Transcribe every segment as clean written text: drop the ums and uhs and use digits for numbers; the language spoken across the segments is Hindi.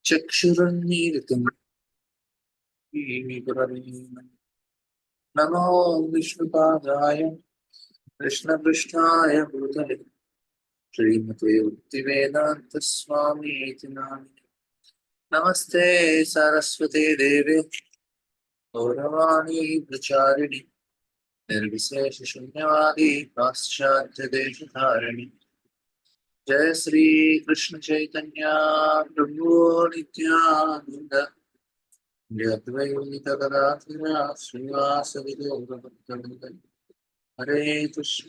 चक्षुरुन्मीलितं नमो विष्णुपादाय कृष्णपृष्ठाय भूतले श्रीमते भक्तिवेदान्तस्वामीति नामिने नमस्ते सरस्वती देवे गौरवाणी प्रचारिणि निर्विशेषशून्यवादी पाश्चात्यदेशधारिणि जय श्री कृष्ण चैतन्य प्रभु नित्यानंद अद्वैत गदाधर श्रीवासदि गौरभक्तवृंद हरे कृष्ण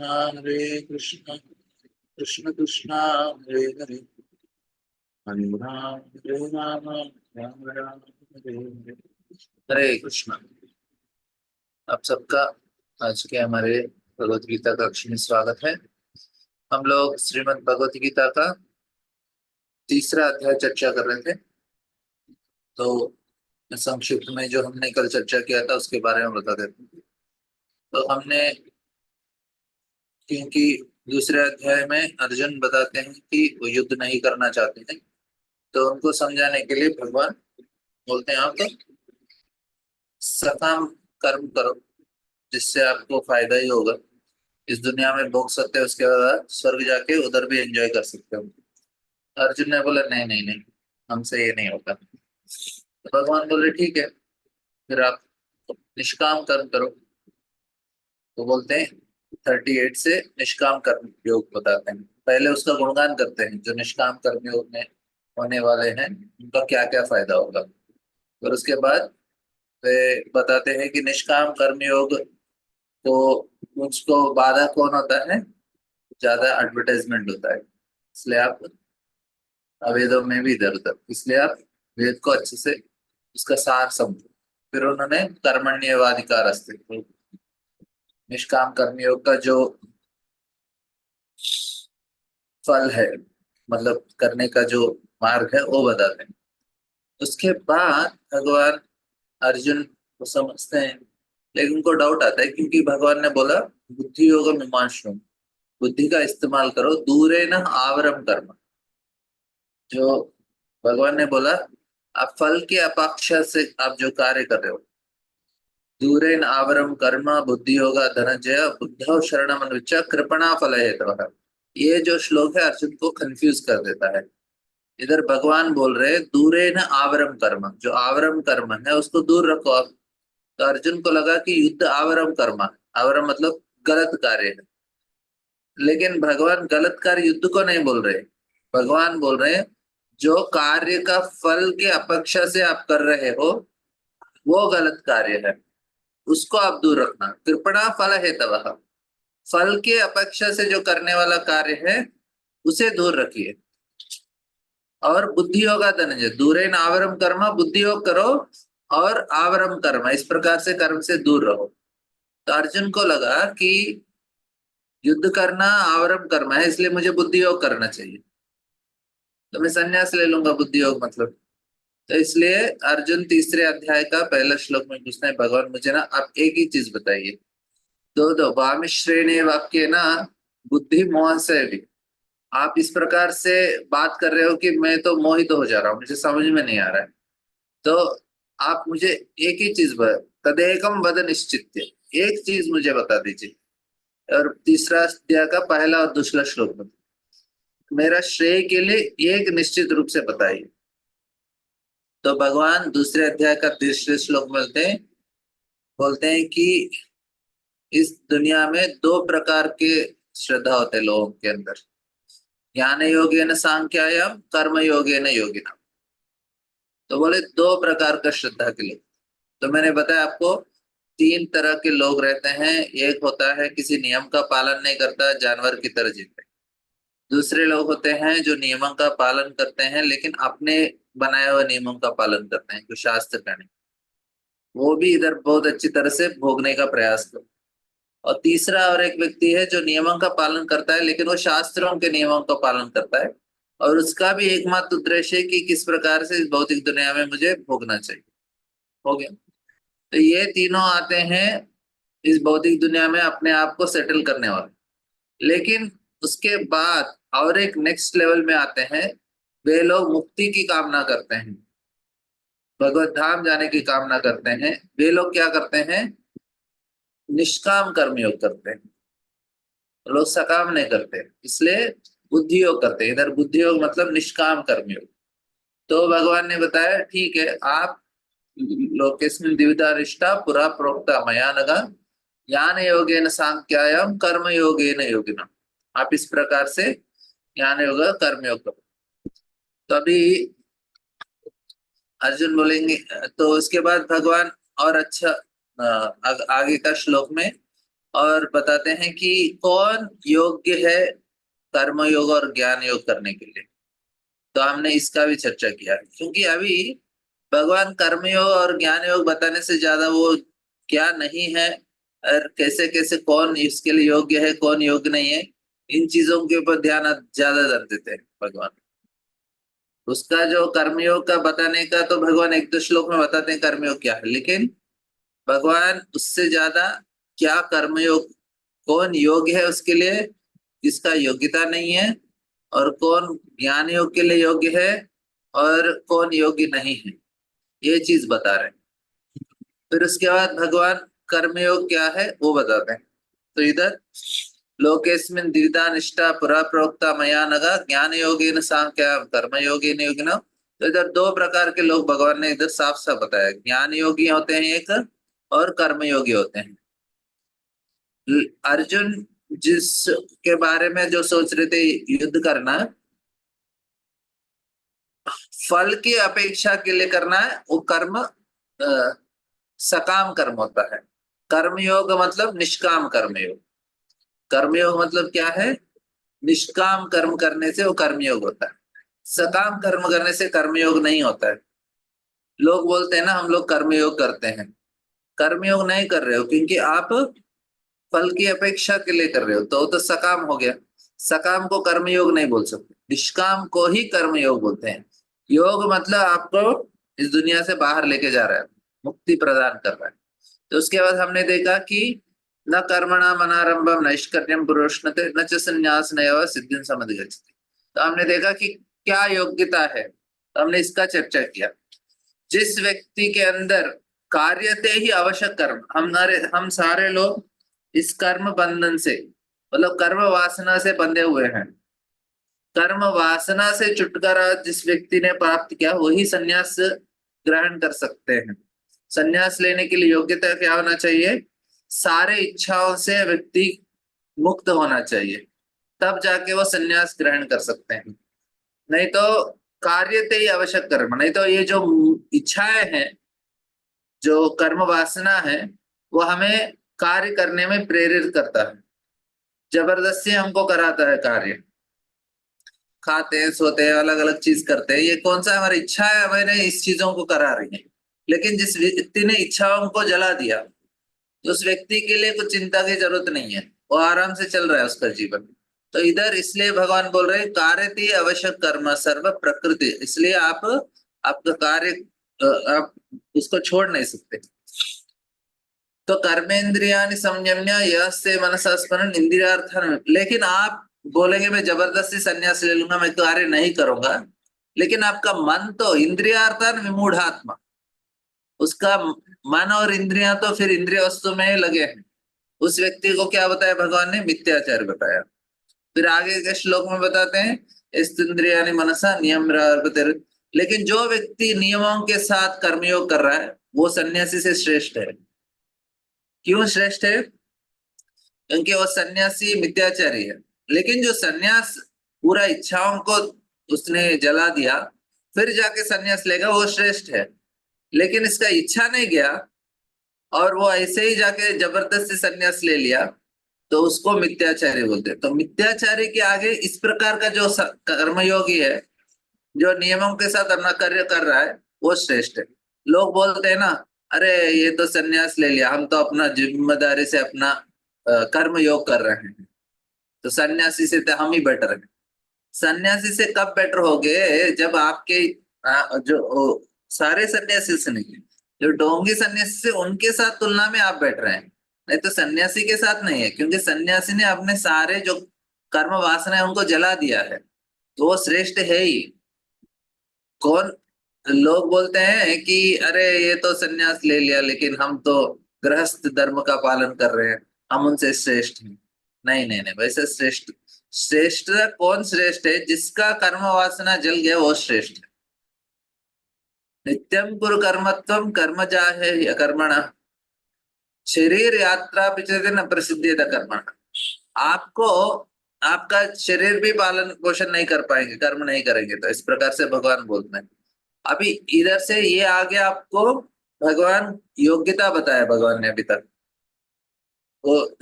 कृष्ण कृष्ण हरे हरे हरे राम राम राम हरे हरे हरे कृष्ण। आप सबका आज के हमारे भगवत गीता कक्ष में स्वागत है। हम लोग श्रीमद् भगवत गीता का तीसरा अध्याय चर्चा कर रहे थे। तो संक्षिप्त में जो हमने कल चर्चा किया था उसके बारे में बता देते हैं। तो हमने, क्योंकि दूसरे अध्याय में अर्जुन बताते हैं कि वो युद्ध नहीं करना चाहते हैं, तो उनको समझाने के लिए भगवान बोलते हैं आप सकाम कर्म करो जिससे आपको फायदा ही होगा। इस दुनिया में भोग सकते हो, उसके बाद स्वर्ग जाके उधर भी एंजॉय कर सकते हो। अर्जुन ने बोला नहीं नहीं नहीं, हमसे ये नहीं होगा। तो भगवान बोले ठीक है, फिर आप निष्काम कर्म करो। तो बोलते हैं 38 से निष्काम कर्म योग बताते हैं। पहले उसका गुणगान करते हैं, जो निष्काम कर्म योग में होने वाले हैं उनका क्या क्या फायदा होगा। फिर उसके बाद वे बताते हैं कि निष्काम कर्म योग तो मुझको बाधा कौन होता है, ज्यादा एडवर्टाइजमेंट होता है, इसलिए आप वेदों में भी इधर उधर, इसलिए आप वेद को अच्छे से उसका सार समझो। फिर उन्होंने कर्मण्यवाधिकार अस्तित्व, निष्काम कर्मयोग का जो फल है, मतलब करने का जो मार्ग है वो बताते हैं। उसके बाद भगवान अर्जुन को समझते हैं, लेकिन उनको डाउट आता है क्योंकि भगवान ने बोला बुद्धि योग मीमांसु, बुद्धि का इस्तेमाल करो, दूरे न आवरम कर्म। जो भगवान ने बोला आप फल के अपेक्षा से आप जो कार्य कर रहे हो, दूरेन आवरम कर्म बुद्धि होगा धनंजय बुद्धौ शरणम अनुच्च कृपणा फल हेतवः। ये जो श्लोक है अर्जुन को कंफ्यूज कर देता है। इधर भगवान बोल रहे दूरेन आवरम कर्म, जो आवरम कर्म है उसको दूर रखो आप। तो अर्जुन को लगा कि युद्ध आवरम कर्म, आवरम मतलब गलत कार्य है। लेकिन भगवान गलत कार्य युद्ध को नहीं बोल रहे, भगवान बोल रहे जो कार्य का फल के अपेक्षा से आप कर रहे हो वो गलत कार्य है, उसको आप दूर रखना। कृपणा फल है तब, फल के अपेक्षा से जो करने वाला कार्य है उसे दूर रखिए। और बुद्धि होगा धनंजय, दूरे न आवरम कर्म, बुद्धि योग करो और आवरम कर्म, इस प्रकार से कर्म से दूर रहो। तो अर्जुन को लगा कि युद्ध करना आवरम कर्म है, इसलिए मुझे बुद्धि योग करना चाहिए, तो मैं संन्यास ले लूंगा बुद्धि योग मतलब। तो इसलिए अर्जुन तीसरे अध्याय का पहला श्लोक में पूछते हैं भगवान मुझे ना आप एक ही चीज बताइए, दो दो वामिश्रेणी वाक्य ना बुद्धि मोह से भी। आप इस प्रकार से बात कर रहे हो कि मैं तो मोहित हो जा रहा हूँ, मुझे समझ में नहीं आ रहा है। तो आप मुझे एक ही चीज तदेकम वद निश्चित्य, एक चीज मुझे बता दीजिए। और तीसरा अध्याय का पहला और दूसरा श्लोक में मेरा श्रेय के लिए एक निश्चित रूप से बताइए। तो भगवान दूसरे अध्याय का तीसरे श्लोक में बोलते हैं कि इस दुनिया में दो प्रकार के श्रद्धा होते हैं लोगों के अंदर, ज्ञान योगेन सांख्यायम कर्म योगेन योगिना। तो बोले दो प्रकार का श्रद्धा के लोग। तो मैंने बताया आपको तीन तरह के लोग रहते हैं। एक होता है किसी नियम का पालन नहीं करता, जानवर की तरह जीते। दूसरे लोग होते हैं जो नियमों का पालन करते हैं लेकिन अपने बनाए हुए नियमों का पालन करते हैं, जो शास्त्र का नहीं, वो भी इधर बहुत अच्छी तरह से भोगने का प्रयास करते। और तीसरा और एक व्यक्ति है जो नियमों का पालन करता है लेकिन वो शास्त्रों के नियमों का पालन करता है, और उसका भी एकमात्र उद्देश्य है कि किस प्रकार से इस भौतिक दुनिया में मुझे भोगना चाहिए। हो गया। तो ये तीनों आते हैं इस भौतिक दुनिया में अपने आप को सेटल करने वाले। लेकिन उसके बाद और एक नेक्स्ट लेवल में आते हैं, वे लोग मुक्ति की कामना करते हैं। भगवत धाम जाने की कामना करते हैं, वे लोग क्या करते हैं, निष्काम कर्म योग करते हैं। लोग सकाम नहीं करते, इसलिए बुद्धि योग करते हैं। इधर बुद्धि योग मतलब निष्काम कर्म योग। तो भगवान ने बताया ठीक है, आप लोकेस्मिन् द्विविधा रिष्टा पुरा प्रोक्ता मया नघ ज्ञान योगेन सांख्यायाम कर्म योगेन योगिना। आप इस प्रकार से ज्ञान योग कर्म योग करो। तो अभी अर्जुन बोलेंगे, तो उसके बाद भगवान और अच्छा आगे का श्लोक में और बताते हैं कि कौन योग्य है कर्म योग और ज्ञान योग करने के लिए। तो हमने इसका भी चर्चा किया, क्योंकि अभी भगवान कर्म योग और ज्ञान योग बताने से ज्यादा वो क्या नहीं है और कैसे कैसे कौन इसके लिए योग्य है कौन योग्य नहीं है, इन चीजों के ऊपर ध्यान ज्यादा देते हैं भगवान। उसका जो कर्मयोग का बताने का तो भगवान एक दो श्लोक में बताते हैं कर्मयोग क्या है, लेकिन भगवान उससे ज्यादा क्या कर्मयोग, कौन योग्य है उसके लिए, किसका योग्यता नहीं है, और कौन ज्ञान योग के लिए योग्य है और कौन योग्य नहीं है, ये चीज बता रहे हैं। फिर उसके बाद भगवान कर्मयोग क्या है वो बताते हैं। तो इधर लोकेस्मिन् द्विधा निष्ठा पुरा प्रोक्ता मया नघ ज्ञान योगेन सांख्या कर्म योगेन योगिनो। तो इधर दो प्रकार के लोग भगवान ने इधर साफ साफ बताया, ज्ञान योगी होते हैं एक और कर्म योगी होते हैं। अर्जुन जिस के बारे में जो सोच रहे थे युद्ध करना, फल की अपेक्षा के लिए करना है, वो कर्म सकाम कर्म होता है। कर्मयोग मतलब निष्काम कर्मयोग। कर्मयोग मतलब क्या है, निष्काम कर्म करने से वो कर्मयोग होता है। सकाम कर्म करने से कर्मयोग नहीं होता है। लोग बोलते हैं ना हम लोग कर्मयोग करते हैं, कर्मयोग नहीं कर रहे हो, क्योंकि आप फल की अपेक्षा के लिए कर रहे हो, तो वो तो सकाम हो गया। सकाम को कर्मयोग नहीं बोल सकते, निष्काम को ही कर्मयोग बोलते हैं। योग मतलब आपको इस दुनिया से बाहर लेके जा रहा है, मुक्ति प्रदान कर रहा है। तो उसके बाद हमने देखा कि न कर्मणा मनारंभम नैष्कर्म्यम पुरुषनते न च संन्यास नैव सिद्धिं समधिगच्छति। तो हमने देखा कि क्या योग्यता है, तो हमने इसका चर्चा किया। जिस व्यक्ति के अंदर कार्यते ही आवश्यक कर्म, हम सारे लोग इस कर्म बंधन से मतलब कर्म वासना से बंधे हुए हैं। कर्म वासना से छुटकारा जिस व्यक्ति ने प्राप्त किया वही संन्यास ग्रहण कर सकते हैं। संन्यास लेने के लिए योग्यता क्या होना चाहिए, सारे इच्छाओं से व्यक्ति मुक्त होना चाहिए, तब जाके वो संन्यास ग्रहण कर सकते हैं। नहीं तो कार्यते ही आवश्यक कर्म, नहीं तो ये जो इच्छाएं हैं, जो कर्म वासना है, वो हमें कार्य करने में प्रेरित करता है, जबरदस्ती हमको कराता है कार्य। खाते हैं सोते हैं अलग अलग चीज करते हैं, ये कौन सा हमारी इच्छा है हमें इस चीजों को करा रही है। लेकिन जिस व्यक्ति ने इच्छाओं को जला दिया, तो उस व्यक्ति के लिए कुछ चिंता की जरूरत नहीं है, वो आराम से चल रहा है उसका जीवन। तो इधर इसलिए भगवान बोल रहे हैं कार्यति आवश्यक कर्म सर्व प्रकृति, इसलिए आप आपका कार्य आप उसको छोड़ नहीं सकते। तो कर्मेंद्रियानि संयम्य यस्य मनसा स्मरण इंद्रियार्थन, लेकिन आप बोलेंगे मैं जबरदस्ती संन्यास ले लूंगा, मैं कार्य नहीं करूंगा, लेकिन आपका मन तो इंद्रियार्थन विमूढ़ात्मा, उसका मन और इंद्रियां तो फिर इंद्रिय वस्तु में लगे हैं। उस व्यक्ति को क्या बताया भगवान ने, मिथ्याचार बताया। फिर आगे के श्लोक में बताते हैं स्त्रियानि मनसा नियम। लेकिन जो व्यक्ति नियमों के साथ कर्मयोग कर रहा है वो सन्यासी से श्रेष्ठ है। क्यों श्रेष्ठ है, क्योंकि वो सन्यासी मिथ्याचारी है। लेकिन जो सन्यास पूरा इच्छाओं को उसने जला दिया फिर जाके सन्यास लेगा, वो श्रेष्ठ है। लेकिन इसका इच्छा नहीं गया और वो ऐसे ही जाके जबरदस्ती सन्यास ले लिया, तो उसको मिथ्याचारी बोलते हैं। तो मिथ्याचारी के आगे इस प्रकार का जो कर्मयोगी है, जो नियमों के साथ अपना कार्य कर रहा है, वो श्रेष्ठ है। लोग बोलते हैं ना, अरे ये तो सन्यास ले लिया, हम तो अपना जिम्मेदारी से अपना कर्म योग कर रहे हैं, तो सन्यासी से तो हम ही बेटर है। सन्यासी से कब बेटर हो गए, जब आपके जो सारे सन्यासी से नहीं, जो ढोंगी सन्यासी से उनके साथ तुलना में आप बैठ रहे हैं, नहीं तो सन्यासी के साथ नहीं है। क्योंकि सन्यासी ने अपने सारे जो कर्म वासना है उनको जला दिया है, तो वो श्रेष्ठ है ही। कौन लोग बोलते हैं कि अरे ये तो संन्यास ले लिया लेकिन हम तो गृहस्थ धर्म का पालन कर रहे हैं, हम उनसे श्रेष्ठ हैं। नहीं नहीं नहीं, वैसे श्रेष्ठ श्रेष्ठ कौन श्रेष्ठ है? जिसका कर्म वासना जल गया वो श्रेष्ठ है। नित्यम कुरु कर्मत्वम कर्मजा है या कर्मणा, शरीर यात्रा पिछले न प्रसिद्धि कर्मणा। आपको आपका शरीर भी पालन पोषण नहीं कर पाएंगे, कर्म नहीं करेंगे तो, इस प्रकार से भगवान बोलते हैं। अभी इधर से ये आगे आपको भगवान योग्यता बताया भगवान ने अभी तक। वो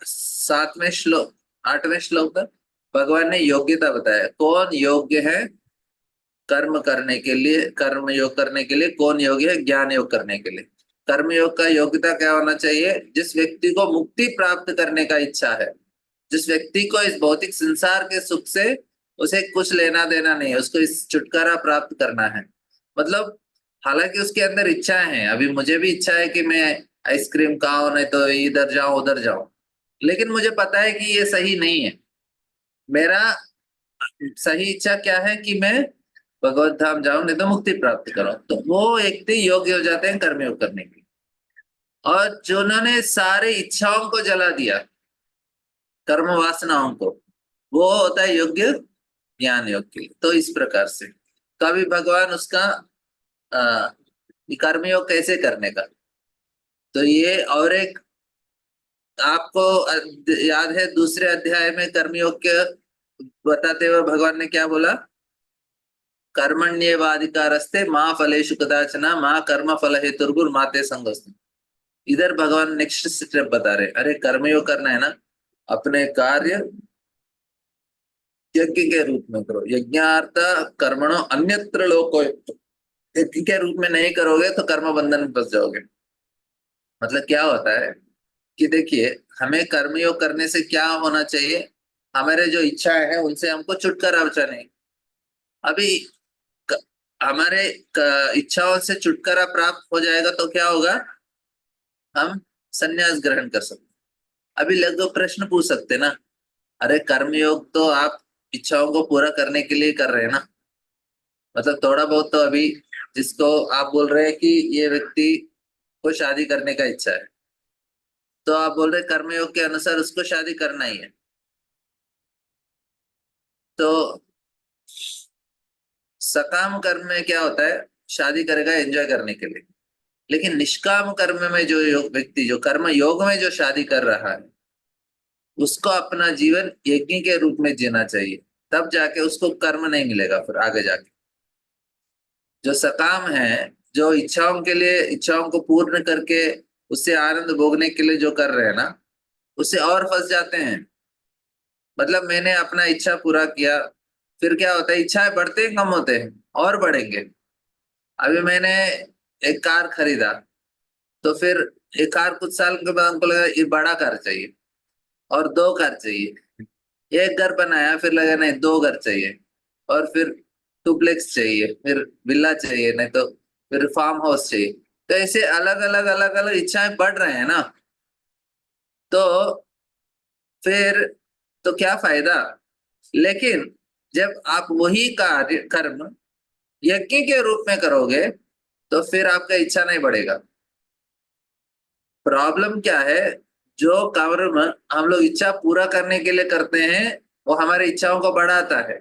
7वें श्लोक 8वें श्लोक तक भगवान ने योग्यता बताया, कौन योग्य है कर्म करने के लिए, कर्म योग करने के लिए कौन योग्य है ज्ञान योग करने के लिए। कर्म योग का योग्यता क्या होना चाहिए? जिस व्यक्ति को मुक्ति प्राप्त करने का इच्छा है, जिस व्यक्ति को इस भौतिक संसार के सुख से उसे कुछ लेना देना नहीं है, उसको इस छुटकारा प्राप्त करना है। मतलब हालांकि उसके अंदर इच्छाएं हैं, अभी मुझे भी इच्छा है कि मैं आइसक्रीम खाऊं, नहीं तो इधर जाऊं उधर जाऊं, लेकिन मुझे पता है कि ये सही नहीं है। मेरा सही इच्छा क्या है कि मैं भगवत धाम जाऊं, नहीं तो मुक्ति प्राप्त करूं। तो वो व्यक्ति योग्य हो जाते हैं कर्मयोग करने के लिए। और जिन्होंने सारे इच्छाओं को जला दिया, कर्म वासनाओं को, वो होता है योग्य ज्ञान योग के लिए। तो इस प्रकार से कभी भगवान उसका कर्मयोग कैसे करने का, तो ये और एक आपको याद है दूसरे अध्याय में कर्मयोग के बताते हुए भगवान ने क्या बोला? कर्मण्येवाधिकारस्ते माँ फलेषु कदाचन माँ कर्म फल हेतुर्भुर माते संगोस्तु। इधर भगवान नेक्स्ट स्टेप बता रहे, अरे कर्मयोग करना है ना, अपने कार्य यज्ञ के रूप में करो। यज्ञार्थ कर्मणो अन्यत्र लोको, यज्ञ के रूप में नहीं करोगे तो कर्म बंधन में फंस जाओगे। मतलब क्या होता है कि देखिए, हमें कर्मयोग करने से क्या होना चाहिए? हमारे जो इच्छाएं हैं उनसे हमको छुटकारा चाहिए। अभी क- हमारे इच्छाओं से छुटकारा प्राप्त हो जाएगा तो क्या होगा? हम संन्यास ग्रहण कर सकते। अभी लगभग प्रश्न पूछ सकते ना, अरे कर्मयोग तो आप इच्छाओं को पूरा करने के लिए कर रहे हैं ना, मतलब थोड़ा बहुत तो अभी जिसको आप बोल रहे हैं कि ये व्यक्ति को शादी करने का इच्छा है, तो आप बोल रहे कर्मयोग के अनुसार उसको शादी करना ही है। तो सकाम कर्म में क्या होता है? शादी करेगा एंजॉय करने के लिए। लेकिन निष्काम कर्म में जो व्यक्ति जो कर्म योग में जो शादी कर रहा है, उसको अपना जीवन यज्ञ के रूप में जीना चाहिए, तब जाके उसको कर्म नहीं मिलेगा फिर आगे जाके। जो सकाम है, जो इच्छाओं के लिए इच्छाओं को पूर्ण करके उससे आनंद भोगने के लिए जो कर रहे हैं ना, उससे और फंस जाते हैं। मतलब मैंने अपना इच्छा पूरा किया, फिर क्या होता है? इच्छाएं बढ़ते हैं कम होते हैं? और बढ़ेंगे। अभी मैंने एक कार खरीदा, तो फिर एक कार कुछ साल के बाद हमको लगा ये बड़ा कार चाहिए, और दो कार चाहिए। एक घर बनाया, फिर लगा नहीं दो घर चाहिए, और फिर डुप्लेक्स चाहिए, फिर विला चाहिए, नहीं तो फिर फार्म हाउस चाहिए। तो ऐसे अलग अलग अलग अलग इच्छाएं बढ़ रहे हैं ना, तो फिर तो क्या फायदा? लेकिन जब आप वही कार्य कर्म यज्ञ के रूप में करोगे तो फिर आपका इच्छा नहीं बढ़ेगा। प्रॉब्लम क्या है? जो कर्म हम लोग इच्छा पूरा करने के लिए करते हैं वो हमारी इच्छाओं को बढ़ाता है,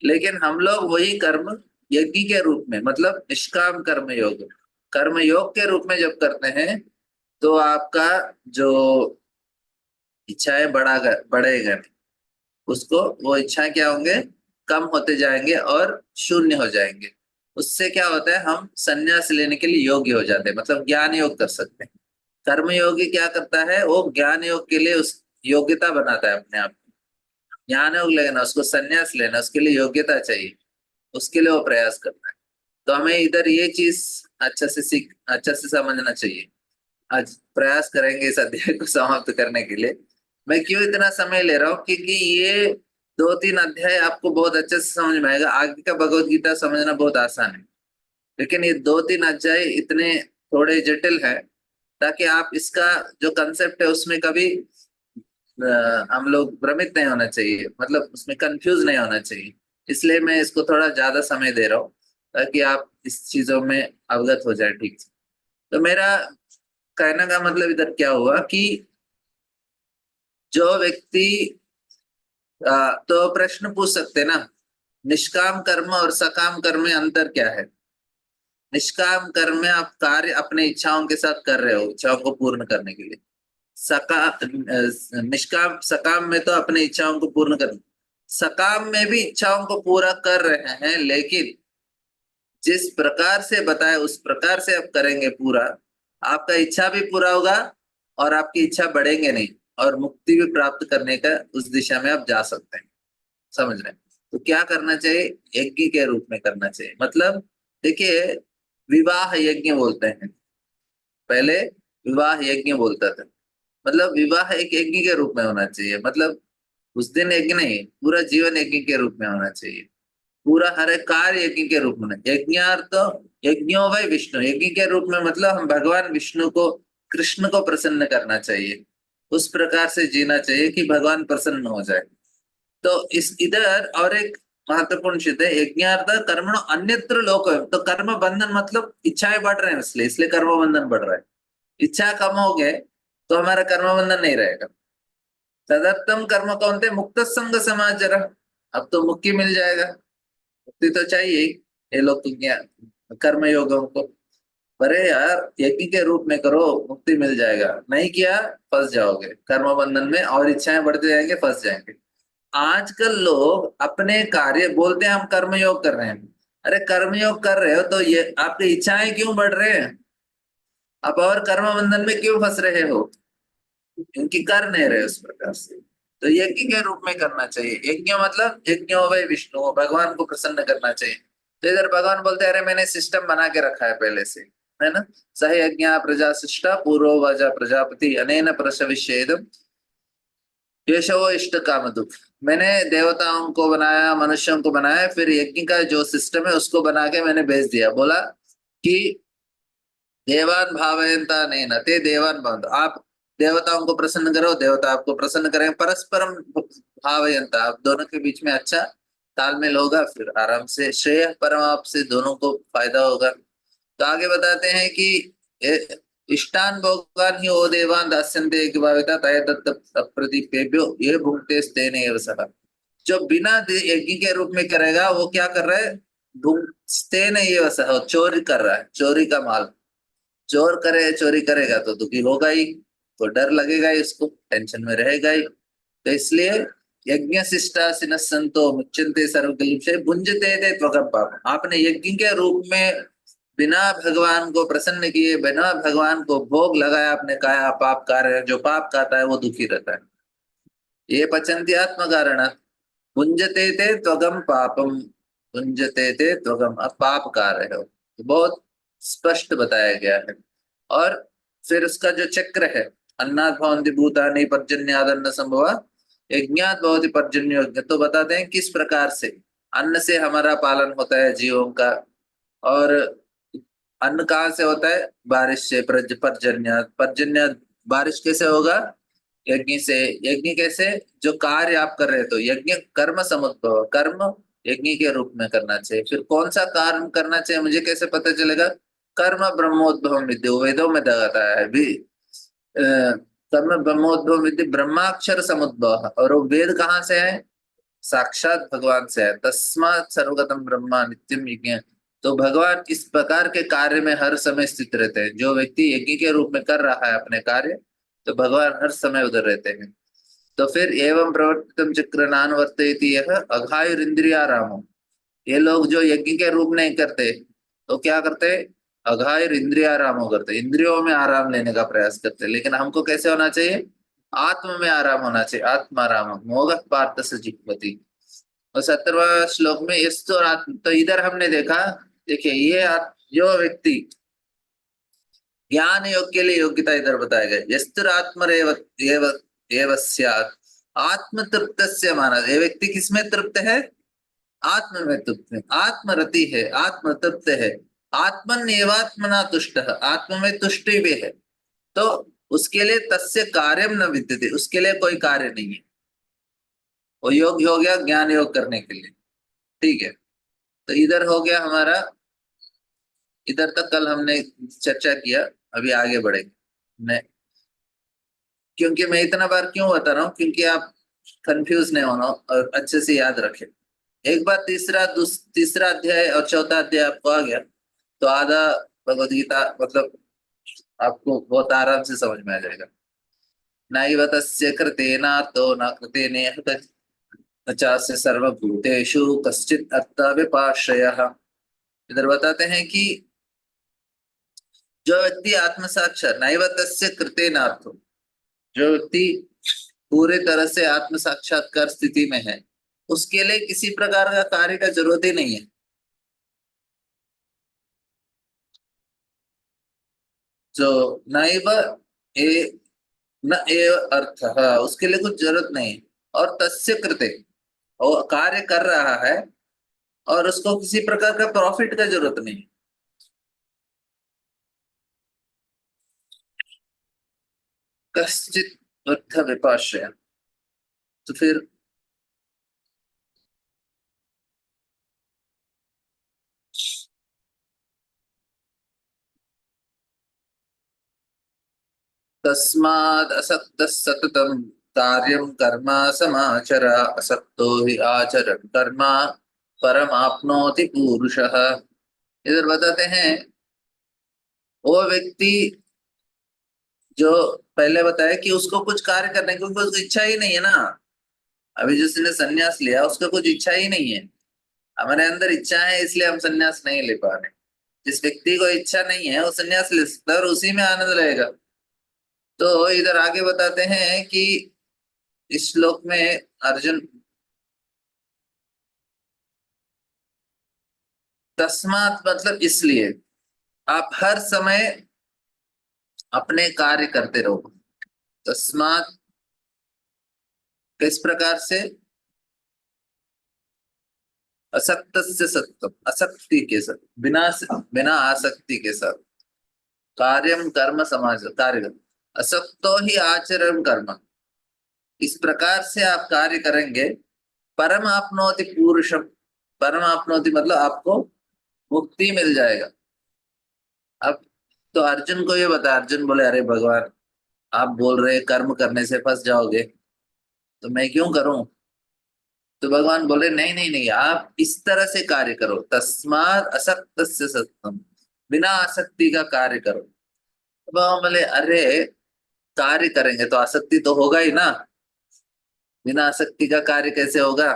लेकिन हम लोग वही कर्म यज्ञ के रूप में, मतलब निष्काम कर्म योग के रूप में जब करते हैं, तो आपका जो इच्छाएं बढ़ेगा, उसको वो इच्छाएं क्या होंगे? कम होते जाएंगे और शून्य हो जाएंगे। उससे क्या होता है? हम संन्यास लेने के लिए योग्य हो जाते हैं, मतलब ज्ञान योग कर सकते हैं। कर्म योगी क्या करता है? वो ज्ञान योग के लिए उस योग्यता बनाता है अपने आप को। ज्ञान योग लेना, उसको संन्यास लेना, उसके लिए योग्यता चाहिए, उसके लिए वो प्रयास करता है। तो हमें इधर ये चीज अच्छा से समझना चाहिए। आज प्रयास करेंगे इस अध्याय को समाप्त करने के लिए। मैं क्यों इतना समय ले रहा हूँ? क्योंकि ये 2-3 अध्याय आपको बहुत अच्छे से समझ में आएगा। आगे का भगवत गीता समझना बहुत आसान है, लेकिन ये 2-3 अध्याय इतने थोड़े जटिल है, ताकि आप इसका जो कंसेप्ट है उसमें कभी हम लोग भ्रमित नहीं होना चाहिए, मतलब उसमें कंफ्यूज नहीं होना चाहिए। इसलिए मैं इसको थोड़ा ज्यादा समय दे रहा हूँ। ताकि आप इस चीजों में अवगत हो जाए ठीक से। तो मेरा कहने का मतलब इधर क्या हुआ कि जो व्यक्ति तो प्रश्न पूछ सकते ना, निष्काम कर्म और सकाम कर्म में अंतर क्या है? निष्काम कर्म में आप कार्य अपने इच्छाओं के साथ कर रहे हो, इच्छाओं को पूर्ण करने के लिए। सका निष्काम सकाम में तो अपने इच्छाओं को पूर्ण कर, सकाम में भी इच्छाओं को पूरा कर रहे हैं, लेकिन जिस प्रकार से बताए उस प्रकार से आप करेंगे पूरा, आपका इच्छा भी पूरा होगा और आपकी इच्छा बढ़ेंगे नहीं, और मुक्ति भी प्राप्त करने का उस दिशा में आप जा सकते हैं। समझ रहे हैं? तो क्या करना चाहिए? यज्ञ के रूप में करना चाहिए। मतलब देखिए, विवाह यज्ञ बोलते हैं, पहले विवाह यज्ञ बोलता था। मतलब विवाह एक यज्ञ के रूप में होना चाहिए, मतलब उस दिन यज्ञ नहीं, पूरा जीवन यज्ञ के रूप में होना चाहिए। पूरा हर एक कार्य यज्ञ के रूप में। यज्ञार्थ यज्ञो वै विष्णु, यज्ञ के रूप में मतलब हम भगवान विष्णु को, कृष्ण को प्रसन्न करना चाहिए, उस प्रकार से जीना चाहिए कि भगवान प्रसन्न हो जाए। तो इस इधर और एक महत्वपूर्ण चीज है, यज्ञार्थ कर्मणो अन्यत्र लोक। तो कर्म बंधन मतलब इच्छाएं बढ़ रहे हैं, इसलिए इसलिए कर्म बंधन बढ़ रहा है। इच्छा कम हो गए तो हमारा कर्म बंधन नहीं रहेगा। तदर्थम कर्म कौन थे? मुक्त संग समाचार। अब तो मुक्ति मिल जाएगा, मुक्ति तो चाहिए ही। ये लोग तो क्या कर्म योगों को, अरे यार यज्ञ के रूप में करो, मुक्ति मिल जाएगा, नहीं किया फंस जाओगे कर्म बंधन में, और इच्छाएं बढ़ते जाएंगे, फंस जाएंगे। आजकल लोग अपने कार्य बोलते हैं हम कर्मयोग कर रहे हैं। अरे कर्मयोग कर रहे हो तो ये आपकी इच्छाएं क्यों बढ़ रहे हैं? आप और कर्म बंधन में क्यों फंस रहे हो? क्योंकि कर नहीं रहे उस प्रकार से। तो यज्ञ के रूप में करना चाहिए। यज्ञ मतलब यज्ञो वै विष्णु, भगवान को प्रसन्न करना चाहिए। तो इधर भगवान बोलते हैं, अरे मैंने सिस्टम बना के रखा है पहले से, है ना? सह यज्ञ प्रजा शिष्टा पूर्व वाजा प्रजापति अनेन प्रशविष्येदम केशव इष्ट काम दुख। मैंने देवताओं को बनाया, मनुष्यों को बनाया, फिर यज्ञ का जो सिस्टम है उसको बना के मैंने भेज दिया। बोला कि देवान भावयंता नैन ते देवान भवन्तु। आप देवताओं को प्रसन्न करो, देवता आपको प्रसन्न करें। परस्परम भावयंता, आप दोनों के बीच में अच्छा तालमेल होगा, फिर आराम से श्रेय परम, आपसे दोनों को फायदा होगा। तो आगे बताते हैं कि इष्टान भोगान ही ओ देवान दास्यन्ते भाविता तय दत्त अप्रदीपेभ्यो ये भुंक्ते स्तेन एव सः। जो बिना यज्ञ के रूप में करेगा वो क्या कर रहा है? स्तेन एव सः, चोरी कर रहा है, चोरी का माल। चोर करे, चोरी करेगा तो दुखी होगा ही, तो डर लगेगा ही, उसको टेंशन में रहेगा ही। तो इसलिए यज्ञ शिष्टासिन संतो मुच्यन्ते सर्वकल्पे भुंजते ते त्वगम पाप। आपने यज्ञ के रूप में बिना भगवान को प्रसन्न किए, बिना भगवान को भोग लगाया, आपने कहा पाप कार्य, जो पाप खाता है वो दुखी रहता है। ये पचन्ति आत्म कारण भुंजते थे त्वगम पापम, भुंजते थे त्वगम, अब पाप कार्य हो, तो बहुत स्पष्ट बताया गया है। और फिर उसका जो चक्र है, अन्नात् भवन्ति भूतानि पर्जन्यादन्न संभव यज्ञात् भवति पर्जन्यो, तो बताते हैं किस प्रकार से अन्न से हमारा पालन होता है जीवों का। और अन्न कहाँ से होता है? बारिश से। पर्जन्य, पर्जन्य बारिश कैसे होगा? यज्ञ से। यज्ञ कैसे? जो कार्य आप कर रहे, तो यज्ञ कर्म समुद्भव, कर्म यज्ञ के रूप में करना चाहिए। फिर कौन सा कर्म करना चाहिए मुझे कैसे पता चलेगा? कर्म ब्रह्मोद्भव विद्या, वेदों में बताया है भी। कर्म ब्रह्मोद्भव विद्या ब्रह्माक्षर समुद्भव, और वो वेद कहाँ से है? साक्षात भगवान से है। तस्मात् सर्वगतम ब्रह्मा नित्यम यज्ञ। तो भगवान इस प्रकार के कार्य में हर समय स्थित रहते हैं। जो व्यक्ति यज्ञ के रूप में कर रहा है अपने कार्य, तो भगवान हर समय उधर रहते हैं। तो फिर एवं प्रवर्तितम चक्र नान वर्तयति यह अघायुरिंद्रियारामो। ये लोग जो यज्ञ के रूप नहीं करते तो क्या करते? अघायुर इंद्रियारामो करते, इंद्रियों में आराम लेने का प्रयास करते। लेकिन हमको कैसे होना चाहिए? आत्म में आराम होना चाहिए। आत्माराम मोग पार्थ स जिह्वति। और 17वां श्लोक में इस तो तो इधर हमने देखा, देखिए ये जो व्यक्ति ज्ञान योग के लिए योग्यता इधर बताया गया, यस्तुर आत्मरेव एव एव स्यात् आत्म तृप्तस्य मानस। ये व्यक्ति किसमें तृप्त है? आत्म में तृप्त है, आत्मरति है, आत्म तृप्त है। आत्मन एवात्मना तुष्ट, आत्म में तुष्टि भी है। तो उसके लिए तस्य कार्यम न विद्यते, उसके लिए कोई कार्य नहीं है। वो योग्य हो गया ज्ञान योग करने के लिए। ठीक है, तो इधर हो गया हमारा इधर तक कल हमने चर्चा किया, अभी आगे बढ़ेंगे। मैं क्योंकि मैं इतना बार क्यों बता रहा हूँ, क्योंकि आप कंफ्यूज नहीं होना और अच्छे से याद रखें। एक बार तीसरा अध्याय और चौथा अध्याय आपको आ गया तो आधा भगवत गीता मतलब आपको बहुत आराम से समझ में आ जाएगा। नैव तस्य कृतेनातो न कृतेनेह न चास्य सर्वभूतेषु कश्चित् अर्थव्यपाश्रयः। इधर बताते हैं कि जो व्यक्ति आत्म साक्षात नैव तस्य कृतेनार्थो, जो व्यक्ति पूरे तरह से आत्म साक्षात्कार स्थिति में है, उसके लिए किसी प्रकार का कार्य का जरूरत ही नहीं है। जो नैव ए न एव अर्थ, उसके लिए कुछ जरूरत नहीं। और तस्य कृते, वो कार्य कर रहा है और उसको किसी प्रकार का प्रॉफिट का जरूरत नहीं। कश्चित अर्थ विपाश्रय, तो फिर तस्माद् असक्तः सततं कार्यं कर्म समाचर, असक्तो हि आचरन् कर्म परमाप्नोति पूरुषः। इधर बताते हैं वो व्यक्ति जो पहले बताया कि उसको कुछ कार्य करने की क्योंकि उसको इच्छा ही नहीं है ना। अभी जिसने सन्यास लिया उसका कुछ इच्छा ही नहीं है। हमारे अंदर इच्छा है इसलिए हम सन्यास नहीं ले पा रहे। जिस व्यक्ति को इच्छा नहीं है वो सन्यास ले सकता है और उसी में आनंद रहेगा। तो इधर आगे बताते हैं कि इस श्लोक में अर्जुन तस्मात मतलब इसलिए आप हर समय अपने कार्य करते रहो। तस्मात किस प्रकार से, असक्त से सत्तम, असक्ति के साथ, बिना आसक्ति के साथ कार्यम कर्म समाज कार्य, असक्तो ही आचरण कर्म, इस प्रकार से आप कार्य करेंगे। परम आपनोति पुरुषम, परम आपनोति मतलब आपको मुक्ति मिल जाएगा। अब तो अर्जुन को ये बता, अर्जुन बोले अरे भगवान आप बोल रहे कर्म करने से फंस जाओगे तो मैं क्यों करूं। तो भगवान बोले नहीं नहीं नहीं, आप इस तरह से कार्य करो, तस्माद असक्त से सत्यम, बिना आसक्ति का कार्य करो। तो भगवान बोले अरे कार्य करेंगे तो आसक्ति तो होगा ही ना, बिना आसक्ति का कार्य कैसे होगा।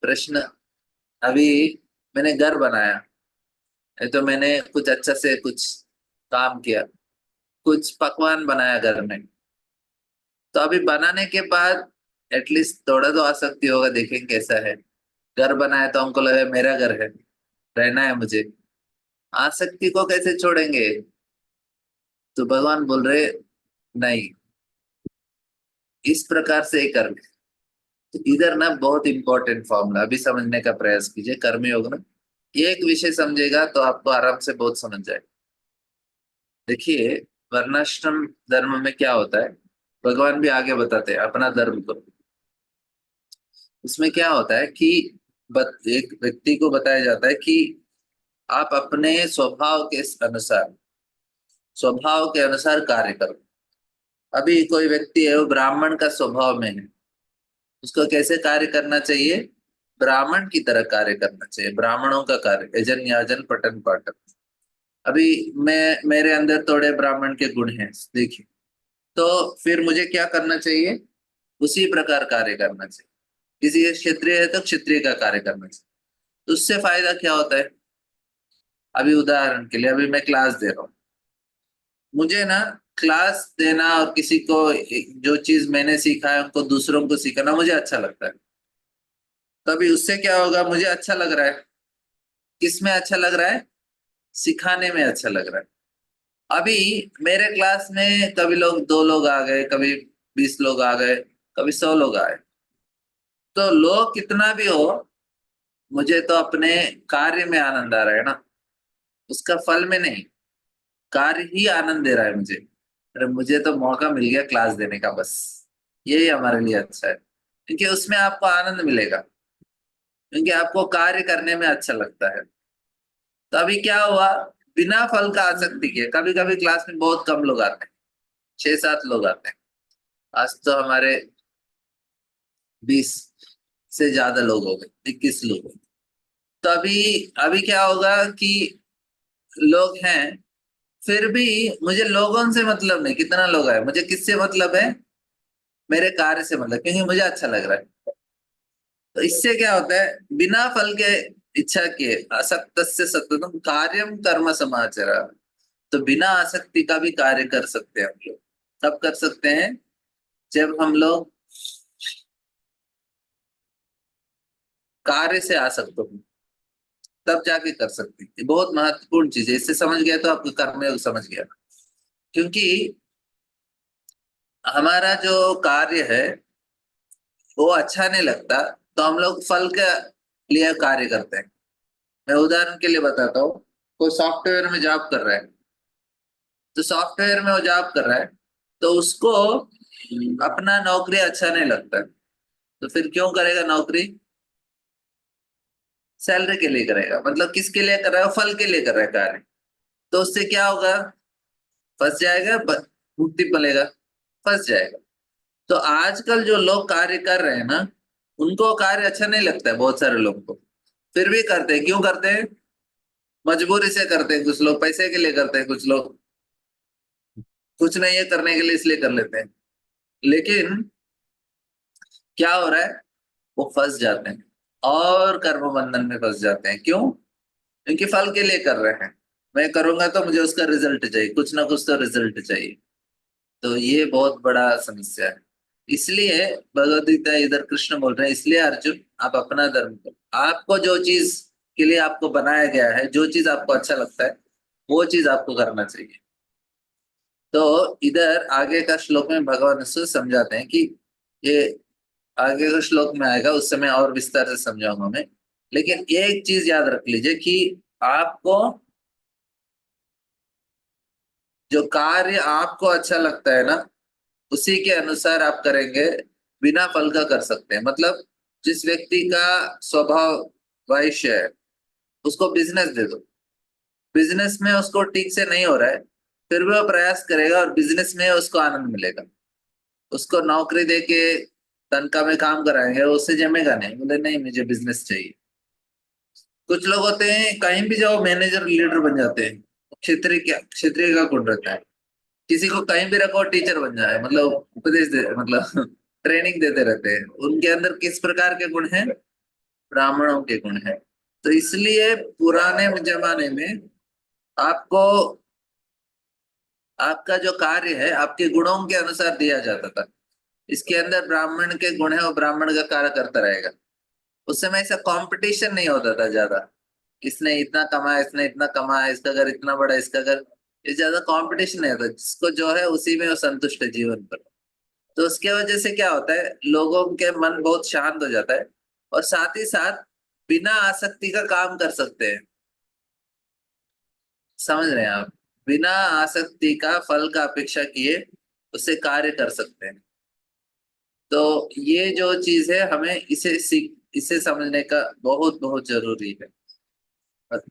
प्रश्न, अभी मैंने घर बनाया, ये तो मैंने कुछ अच्छा से कुछ काम किया, कुछ पकवान बनाया घर में, तो अभी बनाने के बाद एटलीस्ट थोड़ा तो आसक्ति होगा, देखेंगे कैसा है। घर बनाया तो हमको लगा मेरा घर है, रहना है मुझे, आसक्ति को कैसे छोड़ेंगे। तो भगवान बोल रहे नहीं, इस प्रकार से ही करना। तो इधर ना बहुत इंपॉर्टेंट फॉर्मूला अभी समझने का प्रयास कीजिए कर्मयोग में। ये एक विषय समझेगा तो आपको आराम से बहुत समझ जाए। देखिए वर्णाश्रम धर्म में क्या होता है, भगवान भी आगे बताते हैं अपना धर्म को। उसमें क्या होता है कि एक व्यक्ति को बताया जाता है कि आप अपने स्वभाव के अनुसार कार्य करो। अभी कोई व्यक्ति है वो ब्राह्मण का स्वभाव में है, उसको कैसे कार्य करना चाहिए, ब्राह्मण की तरह कार्य करना चाहिए, ब्राह्मणों का कार्य, यजन याजन पठन पाठन। अभी मैं मेरे अंदर थोड़े ब्राह्मण के गुण हैं देखिए, तो फिर मुझे क्या करना चाहिए, उसी प्रकार कार्य करना चाहिए। किसी के क्षत्रिय है तो क्षत्रिय का कार्य करना चाहिए। तो उससे फायदा क्या होता है, अभी उदाहरण के लिए अभी मैं क्लास दे रहा हूँ, मुझे ना क्लास देना और किसी को जो चीज मैंने सीखा है उनको दूसरों को सिखाना मुझे अच्छा लगता है। तो अभी उससे क्या होगा, मुझे अच्छा लग रहा है, किस में अच्छा लग रहा है, सिखाने में अच्छा लग रहा है। अभी मेरे क्लास में कभी लोग 2 लोग आ गए, कभी 20 लोग आ गए, कभी 100 लोग आए, तो लोग कितना भी हो, मुझे तो अपने कार्य में आनंद आ रहा है ना, उसका फल में नहीं, कार्य ही आनंद दे रहा है मुझे। अरे मुझे तो मौका मिल गया क्लास देने का, बस यही हमारे लिए अच्छा है, क्योंकि उसमें आपको आनंद मिलेगा, क्योंकि आपको कार्य करने में अच्छा लगता है। तो अभी क्या हुआ, बिना फल का आसक्ति के कभी कभी क्लास में बहुत कम लोग आते हैं, 6-7 लोग आते हैं। आज तो हमारे 20 से ज्यादा लोग हो गए, 21 लोग हो गए। तो अभी अभी क्या होगा कि लोग हैं, फिर भी मुझे लोगों से मतलब नहीं कितना लोग आए, मुझे किससे मतलब है, मेरे कार्य से मतलब, क्योंकि मुझे अच्छा लग रहा है। तो इससे क्या होता है, बिना फल के इच्छा के असक्त से सततम कार्यम कर्म समाचरा। तो बिना आसक्ति का भी कार्य कर सकते हैं हम लोग। कब कर सकते हैं, जब हम लोग कार्य से आसक्त हो, तब जाके कर सकते हैं। ये बहुत महत्वपूर्ण चीज है, इससे समझ गया तो आपको कर्मयोग समझ गया। क्योंकि हमारा जो कार्य है वो अच्छा नहीं लगता, तो हम लोग फल के लिए कार्य करते हैं। मैं उदाहरण के लिए बताता हूँ, कोई सॉफ्टवेयर में जॉब कर रहा है, तो सॉफ्टवेयर में वो जॉब कर रहा है, तो उसको अपना नौकरी अच्छा नहीं लगता, तो फिर क्यों करेगा नौकरी, सैलरी के लिए करेगा। मतलब किसके लिए कर रहा है, फल के लिए कर रहा है कार्य। तो उससे क्या होगा, फंस जाएगा, मुक्ति मिलेगा, फंस जाएगा। तो आजकल जो लोग कार्य कर रहे हैं ना, उनको कार्य अच्छा नहीं लगता है, बहुत सारे लोगों को, फिर भी करते हैं। क्यों करते हैं, मजबूरी से करते हैं, कुछ लोग पैसे के लिए करते हैं, कुछ लोग कुछ नहीं है करने के लिए इसलिए कर लेते हैं। लेकिन क्या हो रहा है, वो फंस जाते हैं और कर्म बंधन में फंस जाते हैं। क्यों, क्योंकि फल के लिए कर रहे हैं। मैं करूंगा तो मुझे उसका रिजल्ट चाहिए, कुछ ना कुछ तो रिजल्ट चाहिए। तो ये बहुत बड़ा समस्या है। इसलिए भगवद गीता इधर कृष्ण बोल रहे हैं, इसलिए अर्जुन आप अपना धर्म करो। आपको जो चीज के लिए आपको बनाया गया है, जो चीज आपको अच्छा लगता है, वो चीज आपको करना चाहिए। तो इधर आगे का श्लोक में भगवान उसको समझाते हैं कि ये आगे का श्लोक में आएगा, उस समय और विस्तार से समझाऊंगा मैं। लेकिन एक चीज याद रख लीजिए कि आपको जो कार्य आपको अच्छा लगता है ना, उसी के अनुसार आप करेंगे, बिना फल का कर सकते हैं। मतलब जिस व्यक्ति का स्वभाव वैश्य है, उसको बिजनेस दे दो, बिजनेस में उसको ठीक से नहीं हो रहा है, फिर भी वो प्रयास करेगा और बिजनेस में उसको आनंद मिलेगा। उसको नौकरी दे के तनख्वाह में काम कराएंगे, उससे जमेगा नहीं, बोले नहीं मुझे बिजनेस चाहिए। कुछ लोग होते हैं कहीं भी जाओ मैनेजर लीडर बन जाते हैं, क्षेत्रीय का गुण रहता है। किसी को कहीं भी रखो टीचर बन जाए, मतलब उपदेश दे, मतलब ट्रेनिंग देते रहते हैं। उनके अंदर किस प्रकार के गुण हैं, ब्राह्मणों के गुण हैं। तो इसलिए पुराने जमाने में आपको आपका जो कार्य है आपके गुणों के अनुसार दिया जाता था। इसके अंदर ब्राह्मण के गुण है, वो ब्राह्मण का कार्य करता रहेगा। उस समय ऐसा कंपटीशन नहीं होता था ज्यादा, इसने इतना कमाया, इसने इतना कमाया, इसका घर इतना बड़ा, इसका घर, ये ज्यादा कंपटीशन नहीं होता। जिसको जो है उसी में वो संतुष्ट है जीवन पर। तो उसके वजह से क्या होता है, लोगों के मन बहुत शांत हो जाता है, और साथ ही साथ बिना आसक्ति का काम कर सकते हैं। समझ रहे हैं आप, बिना आसक्ति का फल का अपेक्षा किए उससे कार्य कर सकते हैं। तो ये जो चीज है, हमें इसे समझने का बहुत बहुत जरूरी है।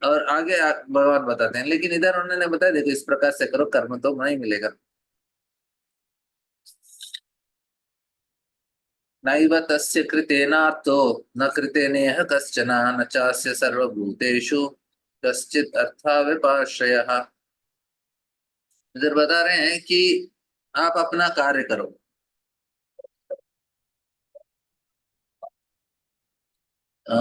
और आगे भगवान बताते हैं, लेकिन इधर उन्होंने बताया देखो इस प्रकार से करो, कर्म तो नहीं मिलेगा। नैव तस्य कृतेनार्थो न कृतेनेह कश्चन, न चास्य सर्वभूतेषु कश्चित् अर्थाविपाश्रयः। इधर बता रहे हैं कि आप अपना कार्य करो। अ,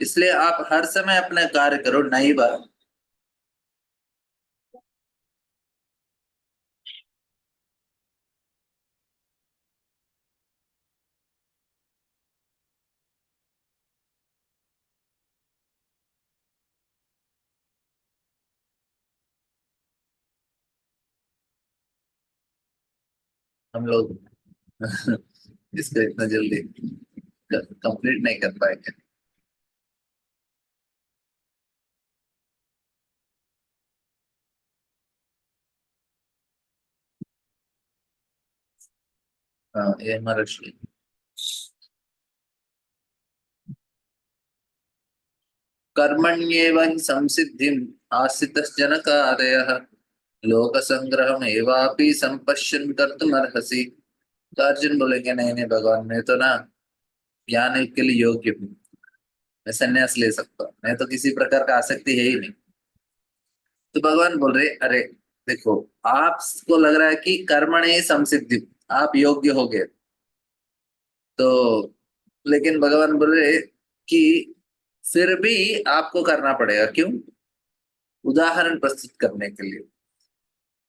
इसलिए आप हर समय अपना कार्य करो, नैव। हम लोग इसको इतना जल्दी कंप्लीट नहीं कर पाएंगे। हाँ, ये हमारा श्लोक। कर्मण्येव हि संसिद्धिम् आस्थितः जनकादयः लोक संग्रह एवापि संपश्यन् कर्तुमर्हसि। तो अर्जुन बोलेंगे नहीं नहीं भगवान, मैं तो ना ज्ञान के लिए योग्य हूँ, मैं संन्यास ले सकता हूँ, मैं तो किसी प्रकार का आसक्ति है ही नहीं। तो भगवान बोल रहे अरे देखो, आपको लग रहा है कि कर्मणे संसिद्धि, आप योग्य हो गए, तो लेकिन भगवान बोल रहे कि फिर भी आपको करना पड़ेगा। क्यों? उदाहरण प्रस्तुत करने के लिए।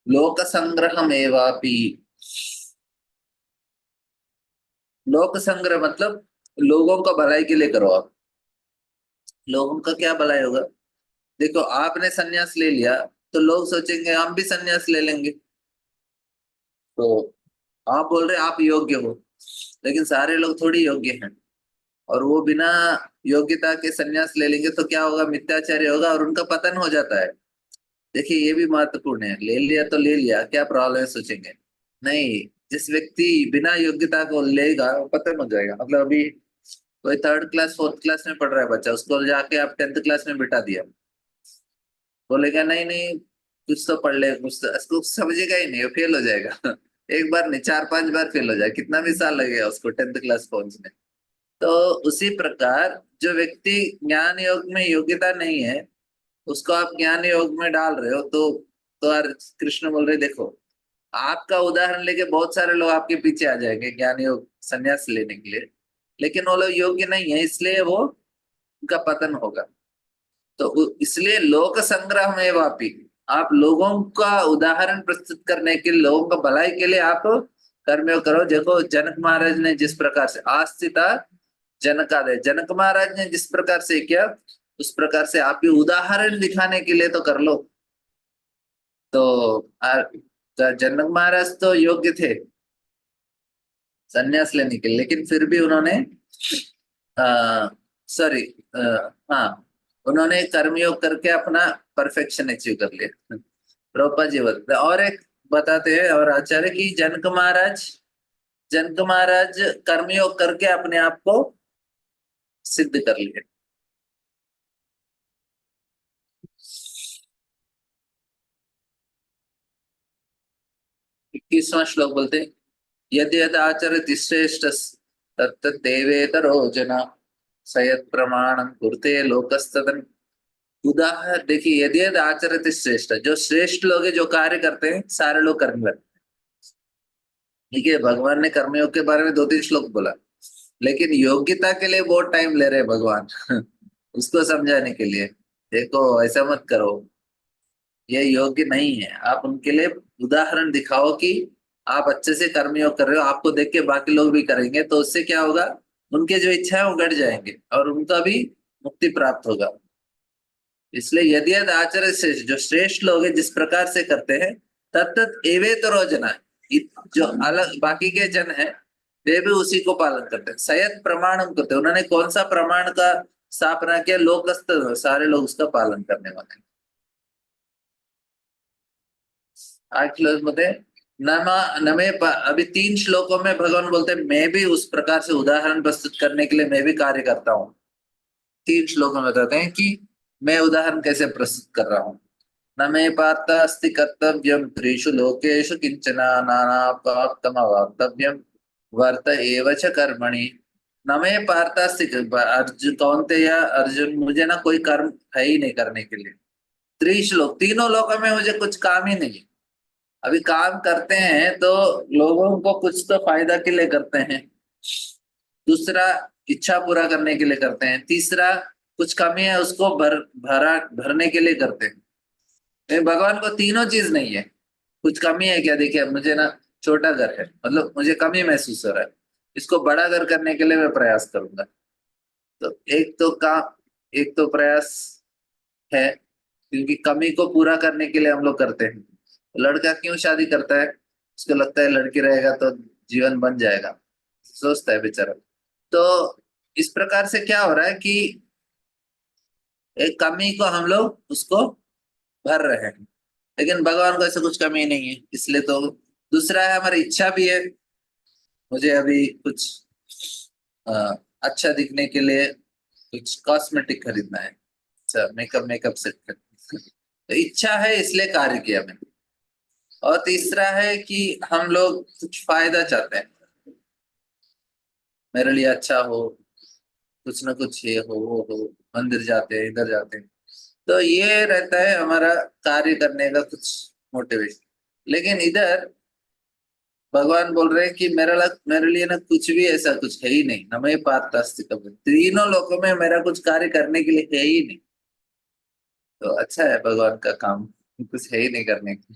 लोक संग्रह एवापि, लोक संग्रह मतलब लोगों का भलाई के लिए करो आप। लोगों का क्या भलाई होगा? देखो आपने सन्यास ले लिया तो लोग सोचेंगे हम भी सन्यास ले लेंगे। तो आप बोल रहे आप योग्य हो, लेकिन सारे लोग थोड़ी योग्य हैं, और वो बिना योग्यता के सन्यास ले लेंगे तो क्या होगा? मिथ्याचार्य होगा और उनका पतन हो जाता है। देखिए ये भी महत्वपूर्ण है, ले लिया तो ले लिया, क्या प्रॉब्लम है सोचेंगे। नहीं, जिस व्यक्ति बिना योग्यता को लेगा वो पतन हो जाएगा। मतलब अभी कोई थर्ड क्लास फोर्थ क्लास में पढ़ रहा है बच्चा, उसको जाके आप टेंथ क्लास में बिठा दिया, बोलेगा नहीं नहीं कुछ तो पढ़ ले, कुछ तो, उसको समझेगा ही नहीं, वो फेल हो जाएगा। एक बार नहीं, चार पांच बार फेल हो जाए, कितना भी साल लगेगा उसको टेंथ क्लास पहुंचने। तो उसी प्रकार जो व्यक्ति ज्ञान योग में योग्यता नहीं है, उसको आप ज्ञान योग में डाल रहे हो, तो यार कृष्ण बोल रहे देखो, आपका उदाहरण लेके बहुत सारे लोग आपके पीछे आ जाएंगे ज्ञान योग संन्यास लेने के लिए, लेकिन वो लोग योग्य नहीं है, इसलिए वो उनका पतन होगा। तो इसलिए लोक संग्रह में वापी, आप लोगों का उदाहरण प्रस्तुत करने के लिए, लोगों का भलाई के लिए आप कर्म करो। देखो जनक महाराज ने जिस प्रकार से आस्थिता जनकादय, जनक महाराज ने जिस प्रकार से किया, उस प्रकार से आप भी उदाहरण दिखाने के लिए तो कर लो। तो जनक महाराज तो योग्य थे संन्यास लेने के लिए, लेकिन फिर भी उन्होंने सॉरी, हाँ, उन्होंने कर्मयोग करके अपना परफेक्शन अचीव कर लिया। प्रभुपाद जी बताते और एक बताते हैं और आचार्य की जनक महाराज कर्मयोग करके अपने आप को सिद्ध कर लिए। 21वां श्लोक बोलते हैं यदि यद आचरति श्रेष्ठ तत्तदेवेतरो जना सयत् प्रमाणं कुरुते लोकस्तदन। उदाहरण देखिए, यदि यद आचरति श्रेष्ठ, जो श्रेष्ठ लोग हैं, जो कार्य करते हैं, सारे लोग कर्म करते हैं। ठीक है, भगवान ने कर्मयोग के बारे में दो तीन श्लोक बोला, लेकिन योग्यता के लिए बहुत टाइम ले रहे हैं भगवान। उसको समझाने के लिए देखो ऐसा मत करो, ये योग्य नहीं है। आप उनके लिए उदाहरण दिखाओ कि आप अच्छे से कर्मयोग कर रहे हो, आपको देख के बाकी लोग भी करेंगे, तो उससे क्या होगा? उनके जो इच्छा है वो घट जाएंगे और उनका भी मुक्ति प्राप्त होगा। इसलिए यदि यद आचर्य श्रेष्ठ, जो श्रेष्ठ लोग हैं जिस प्रकार से करते हैं, तत्त एवेतरो जना, जो अलग बाकी के जन है वे भी उसी को पालन करते हैं। सयत प्रमाणम करते हैं, उन्होंने कौन सा प्रमाण का स्थापना किया? लोकस्त, सारे लोग उसका पालन करने वाले। आठ श्लोक मध्ये नमा नमे अभी तीन श्लोकों में भगवान बोलते हैं मैं भी उस प्रकार से उदाहरण प्रस्तुत करने के लिए मैं भी कार्य करता हूँ। तीन श्लोकों में बताते हैं कि मैं उदाहरण कैसे प्रस्तुत कर रहा हूँ। न मे पार्थ अस्ति कर्तव्यम त्रिषु लोकेषु किंचन नानाप्राप्तमवाप्तव्यम वर्त एव च कर्मणि। न मे पार्थ अस्ति, अर्जुन कौन्तेय अर्जुन, मुझे ना कोई कर्म है ही नहीं करने के लिए। त्रिषु लोक, तीनों लोकों में मुझे कुछ काम ही नहीं। अभी काम करते हैं तो लोगों को कुछ तो फायदा के लिए करते हैं, दूसरा इच्छा पूरा करने के लिए करते हैं, तीसरा कुछ कमी है उसको भरने के लिए करते हैं। लेकिन भगवान को तीनों चीज नहीं है। कुछ कमी है क्या? देखिए मुझे ना छोटा घर है, मतलब मुझे कमी महसूस हो रहा है, इसको बड़ा घर करने के लिए मैं प्रयास करूंगा। तो एक तो प्रयास है, क्योंकि कमी को पूरा करने के लिए हम लोग करते हैं। लड़का क्यों शादी करता है? उसको लगता है लड़की रहेगा तो जीवन बन जाएगा, सोचता है बेचारा। तो इस प्रकार से क्या हो रहा है कि एक कमी को हम लोग उसको भर रहे हैं, लेकिन भगवान को ऐसे कुछ कमी नहीं है। इसलिए तो दूसरा है, हमारी इच्छा भी है, मुझे अभी कुछ अ, अच्छा दिखने के लिए कुछ कॉस्मेटिक खरीदना है, अच्छा, मेकअप मेकअप सेट कर, तो इच्छा है इसलिए कार्य किया मैंने। और तीसरा है कि हम लोग कुछ फायदा चाहते हैं, मेरे लिए अच्छा हो, कुछ ना कुछ ये हो वो हो, मंदिर जाते हैं इधर जाते हैं, तो ये रहता है हमारा कार्य करने का कुछ मोटिवेशन। लेकिन इधर भगवान बोल रहे हैं कि मेरे लिए ना कुछ भी ऐसा कुछ है ही नहीं, न मैं पात्र अस्तित्व, तीनों लोगों में मेरा कुछ कार्य करने के लिए है ही नहीं। तो अच्छा है भगवान का काम, कुछ है ही नहीं करने की,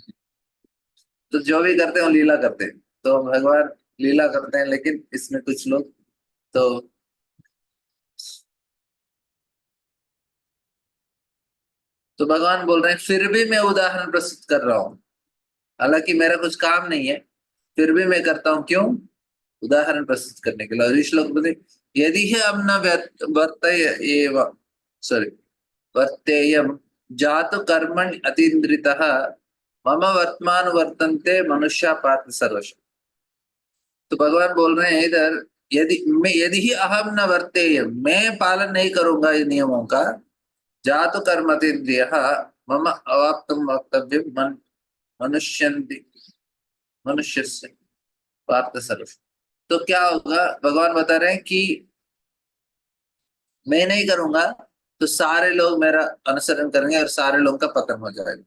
तो जो भी करते हैं वो लीला करते हैं। तो भगवान लीला करते हैं, लेकिन इसमें कुछ लोग तो भगवान बोल रहे हैं फिर भी मैं उदाहरण प्रस्तुत कर रहा हूँ, हालांकि मेरा कुछ काम नहीं है, फिर भी मैं करता हूँ, क्यों? उदाहरण प्रस्तुत करने के लिए। और इस श्लोक में यदि ही हम न वर्तय सॉरी वर्तेयम जातु कर्मण अतीन्द्रितः मम वर्तमान वर्तन्ते मनुष्य पार्थ सर्वश। तो भगवान बोल रहे हैं इधर, यदि ही अहम न वर्तेय, मैं पालन नहीं करूंगा इन नियमों का, जातु कर्म अतीन्द्रिय मम अवाप्तम वक्तव्य मनुष्य मनुष्य से पार्थ सर्वश। तो क्या होगा, भगवान बता रहे हैं कि मैं नहीं करूंगा तो सारे लोग मेरा अनुसरण करेंगे और सारे लोगों का पतन हो जाएगा,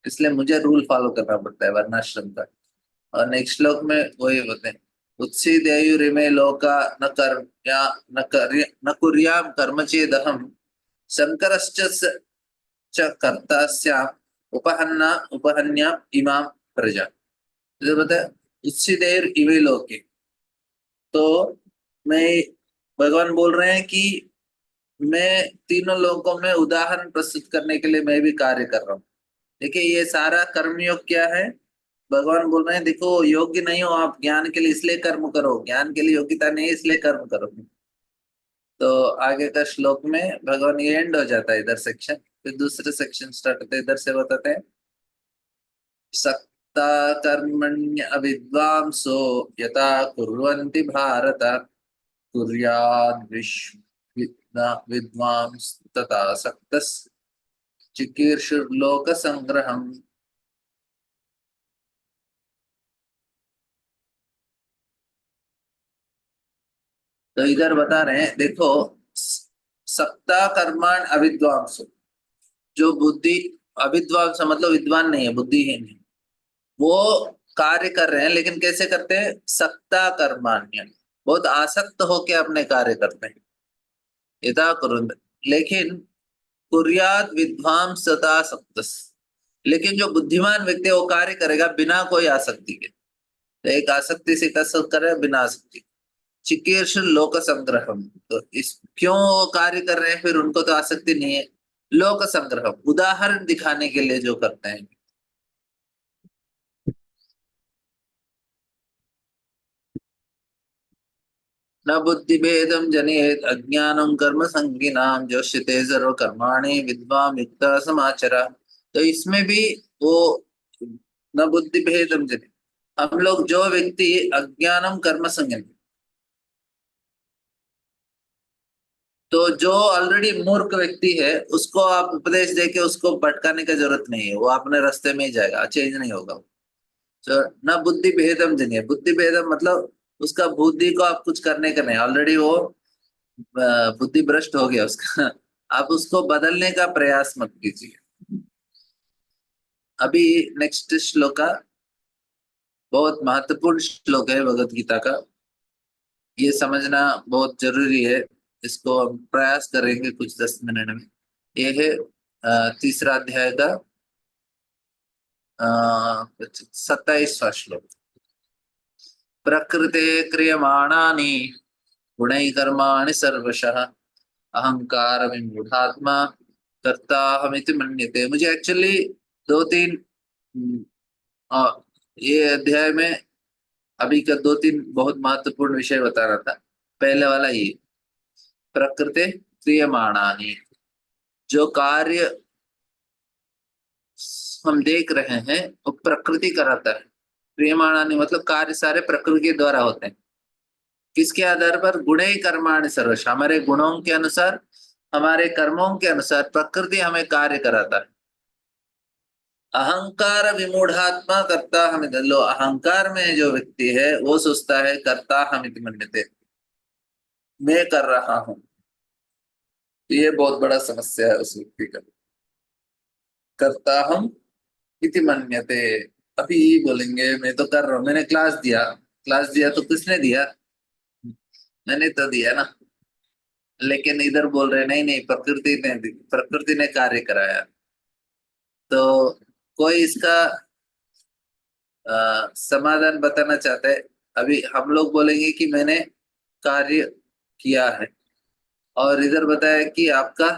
इसलिए मुझे रूल फॉलो करना पड़ता है वर्णाश्रम का। और नेक्स्ट श्लोक में वही होते हैं, उत्सीदेयुरिमे लोका न कर्म या न कुर्याम कर्म चेदहम शंकरश्च कर्ता स्याम उपहन्ना उपहन्या इमाम प्रजा। तो बता, उत्सीदेयुर इमे लोके, तो मैं भगवान बोल रहे हैं कि मैं तीनों लोगों में उदाहरण प्रस्तुत करने के लिए मैं भी कार्य कर रहा हूँ। देखिए ये सारा कर्मयोग क्या है, भगवान बोल रहे हैं देखो योग्य नहीं हो आप ज्ञान के लिए इसलिए कर्म करो, ज्ञान के लिए योग्यता नहीं है इसलिए कर्म करो। तो आगे का श्लोक में भगवान ये एंड हो जाता है इधर सेक्शन, फिर दूसरे सेक्शन स्टार्ट होते हैं, इधर से बताते हैं सक्ता कर्मण्य अविद्वांसो यथा कुर्वन्ति भारत कुर्याद् विद्वांस तथा सक्तस् चिकीर्षुर्लोक संग्रहम्। तो इधर बता रहे हैं देखो, सक्ता कर्माण अविद्वांस, जो बुद्धि अविद्वांस मतलब विद्वान नहीं है, बुद्धिहीन है, वो कार्य कर रहे हैं, लेकिन कैसे करते हैं? सक्ता कर्माण्य, बहुत आसक्त होके अपने कार्य करते हैं, यथा कुरुंद, लेकिन कुर्याद विद्वांस तथा सक्तस, लेकिन जो बुद्धिमान व्यक्ति है वो कार्य करेगा बिना कोई आसक्ति के। तो एक आसक्ति से कसरत करे, बिना आसक्ति। चिकीर्ष लोक संग्रहम, तो इस क्यों वो कार्य कर रहे हैं, फिर उनको तो आसक्ति नहीं है। लोक संग्रह, उदाहरण दिखाने के लिए जो करते हैं। न बुद्धि भेदम जनेत अज्ञानम कर्म संगिनाम जोश्यते सर्व कर्माणि विद्वाम युक्त समाचरा। तो इसमें भी वो न बुद्धि भेदम जनित, हम लोग जो व्यक्ति अज्ञानम कर्म संगीन, तो जो ऑलरेडी मूर्ख व्यक्ति है उसको आप उपदेश देके उसको भटकाने की जरूरत नहीं है, वो अपने रास्ते में ही जाएगा, चेंज नहीं होगा। तो न बुद्धि भेदम जनिए, बुद्धि भेदम मतलब उसका बुद्धि को आप कुछ करने का नहीं, ऑलरेडी वो बुद्धि भ्रष्ट हो गया उसका आप उसको बदलने का प्रयास मत कीजिए। अभी नेक्स्ट श्लोक का बहुत महत्वपूर्ण श्लोक है भगवत गीता का, ये समझना बहुत जरूरी है, इसको हम प्रयास करेंगे कुछ 10 मिनट में। ये है तीसरा अध्याय का 27वां श्लोक। प्रकृते क्रियमाणानि गुणैः कर्माणि सर्वशः अहंकार विमूढ़ात्मा कर्ताहमिति मन्यते। मुझे एक्चुअली दो तीन ये अध्याय में अभी का दो तीन बहुत महत्वपूर्ण विषय बता रहा था। पहले वाला ये प्रकृति क्रियमाणानि, जो कार्य हम देख रहे हैं वो प्रकृति कराता है। क्रियमाणानि मतलब कार्य सारे प्रकृति के द्वारा होते हैं। किसके आधार पर? गुणे कर्माणि सर्वश, हमारे गुणों के अनुसार हमारे कर्मों के अनुसार प्रकृति हमें कार्य कराता है। अहंकार विमूढ़ात्मा कर्ता हमित, लो अहंकार में जो व्यक्ति है वो सोचता है कर्ता हमित मन्यते, मैं कर रहा हूं। ये बहुत बड़ा समस्या है उस व्यक्ति का। कर्ता हम इति मन्यते, अभी बोलेंगे मैं तो कर रहा हूं, मैंने क्लास दिया। क्लास दिया तो किसने दिया? मैंने तो दिया ना। लेकिन इधर बोल रहे नहीं नहीं, प्रकृति ने कार्य कराया। तो कोई इसका समाधान बताना चाहता है? अभी हम लोग बोलेंगे कि मैंने कार्य किया है, और इधर बताया कि आपका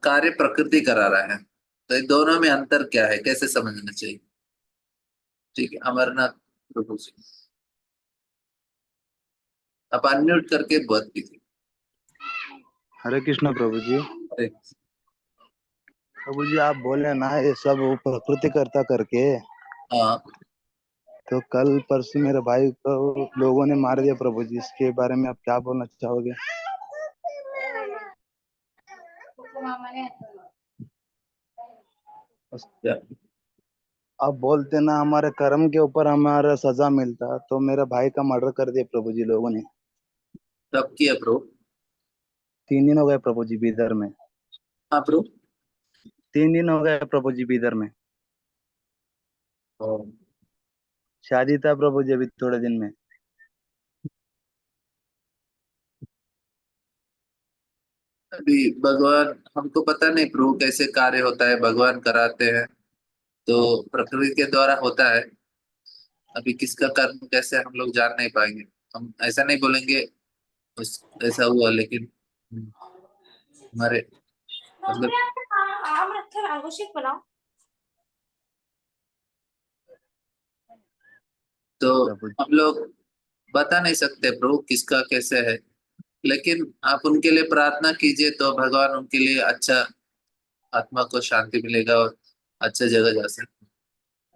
कार्य प्रकृति करा रहा है। तो इन दोनों में अंतर क्या है, कैसे समझना चाहिए? ठीक है, अमरनाथ प्रभु जी, आप अनम्यूट करके बात कीजिए। हरे कृष्ण प्रभु जी। अरे, प्रभु जी आप बोले ना ये सब वो प्रकृति करता करके, हाँ तो कल परसों मेरे भाई को लोगों ने मार दिया प्रभु जी, इसके बारे में आप क्या बोलना चाहोगे? अच्छा, आप बोलते ना हमारे कर्म के ऊपर हमारा सजा मिलता, तो मेरे भाई का मर्डर कर दिया प्रभु जी लोगों ने। तब किया प्रभु? 3 दिन हो गए प्रभु जी बीदर में। हाँ प्रभु। 3 दिन हो गए प्रभु जी बीदर में। ओ, शादी था प्रभु जी अभी थोड़े दिन में। अभी भगवान, हमको पता नहीं प्रभु कैसे कार्य होता है, भगवान कराते हैं तो प्रकृति के द्वारा होता है। अभी किसका कर्म कैसे हम लोग जान नहीं पाएंगे। हम ऐसा नहीं बोलेंगे उस ऐसा हुआ, लेकिन हमारे मतलब तो प्रभु जी हम लोग बता नहीं सकते प्रभु किसका कैसे है। लेकिन आप उनके लिए प्रार्थना कीजिए तो भगवान उनके लिए अच्छा, आत्मा को शांति मिलेगा और अच्छे जगह जा सकते।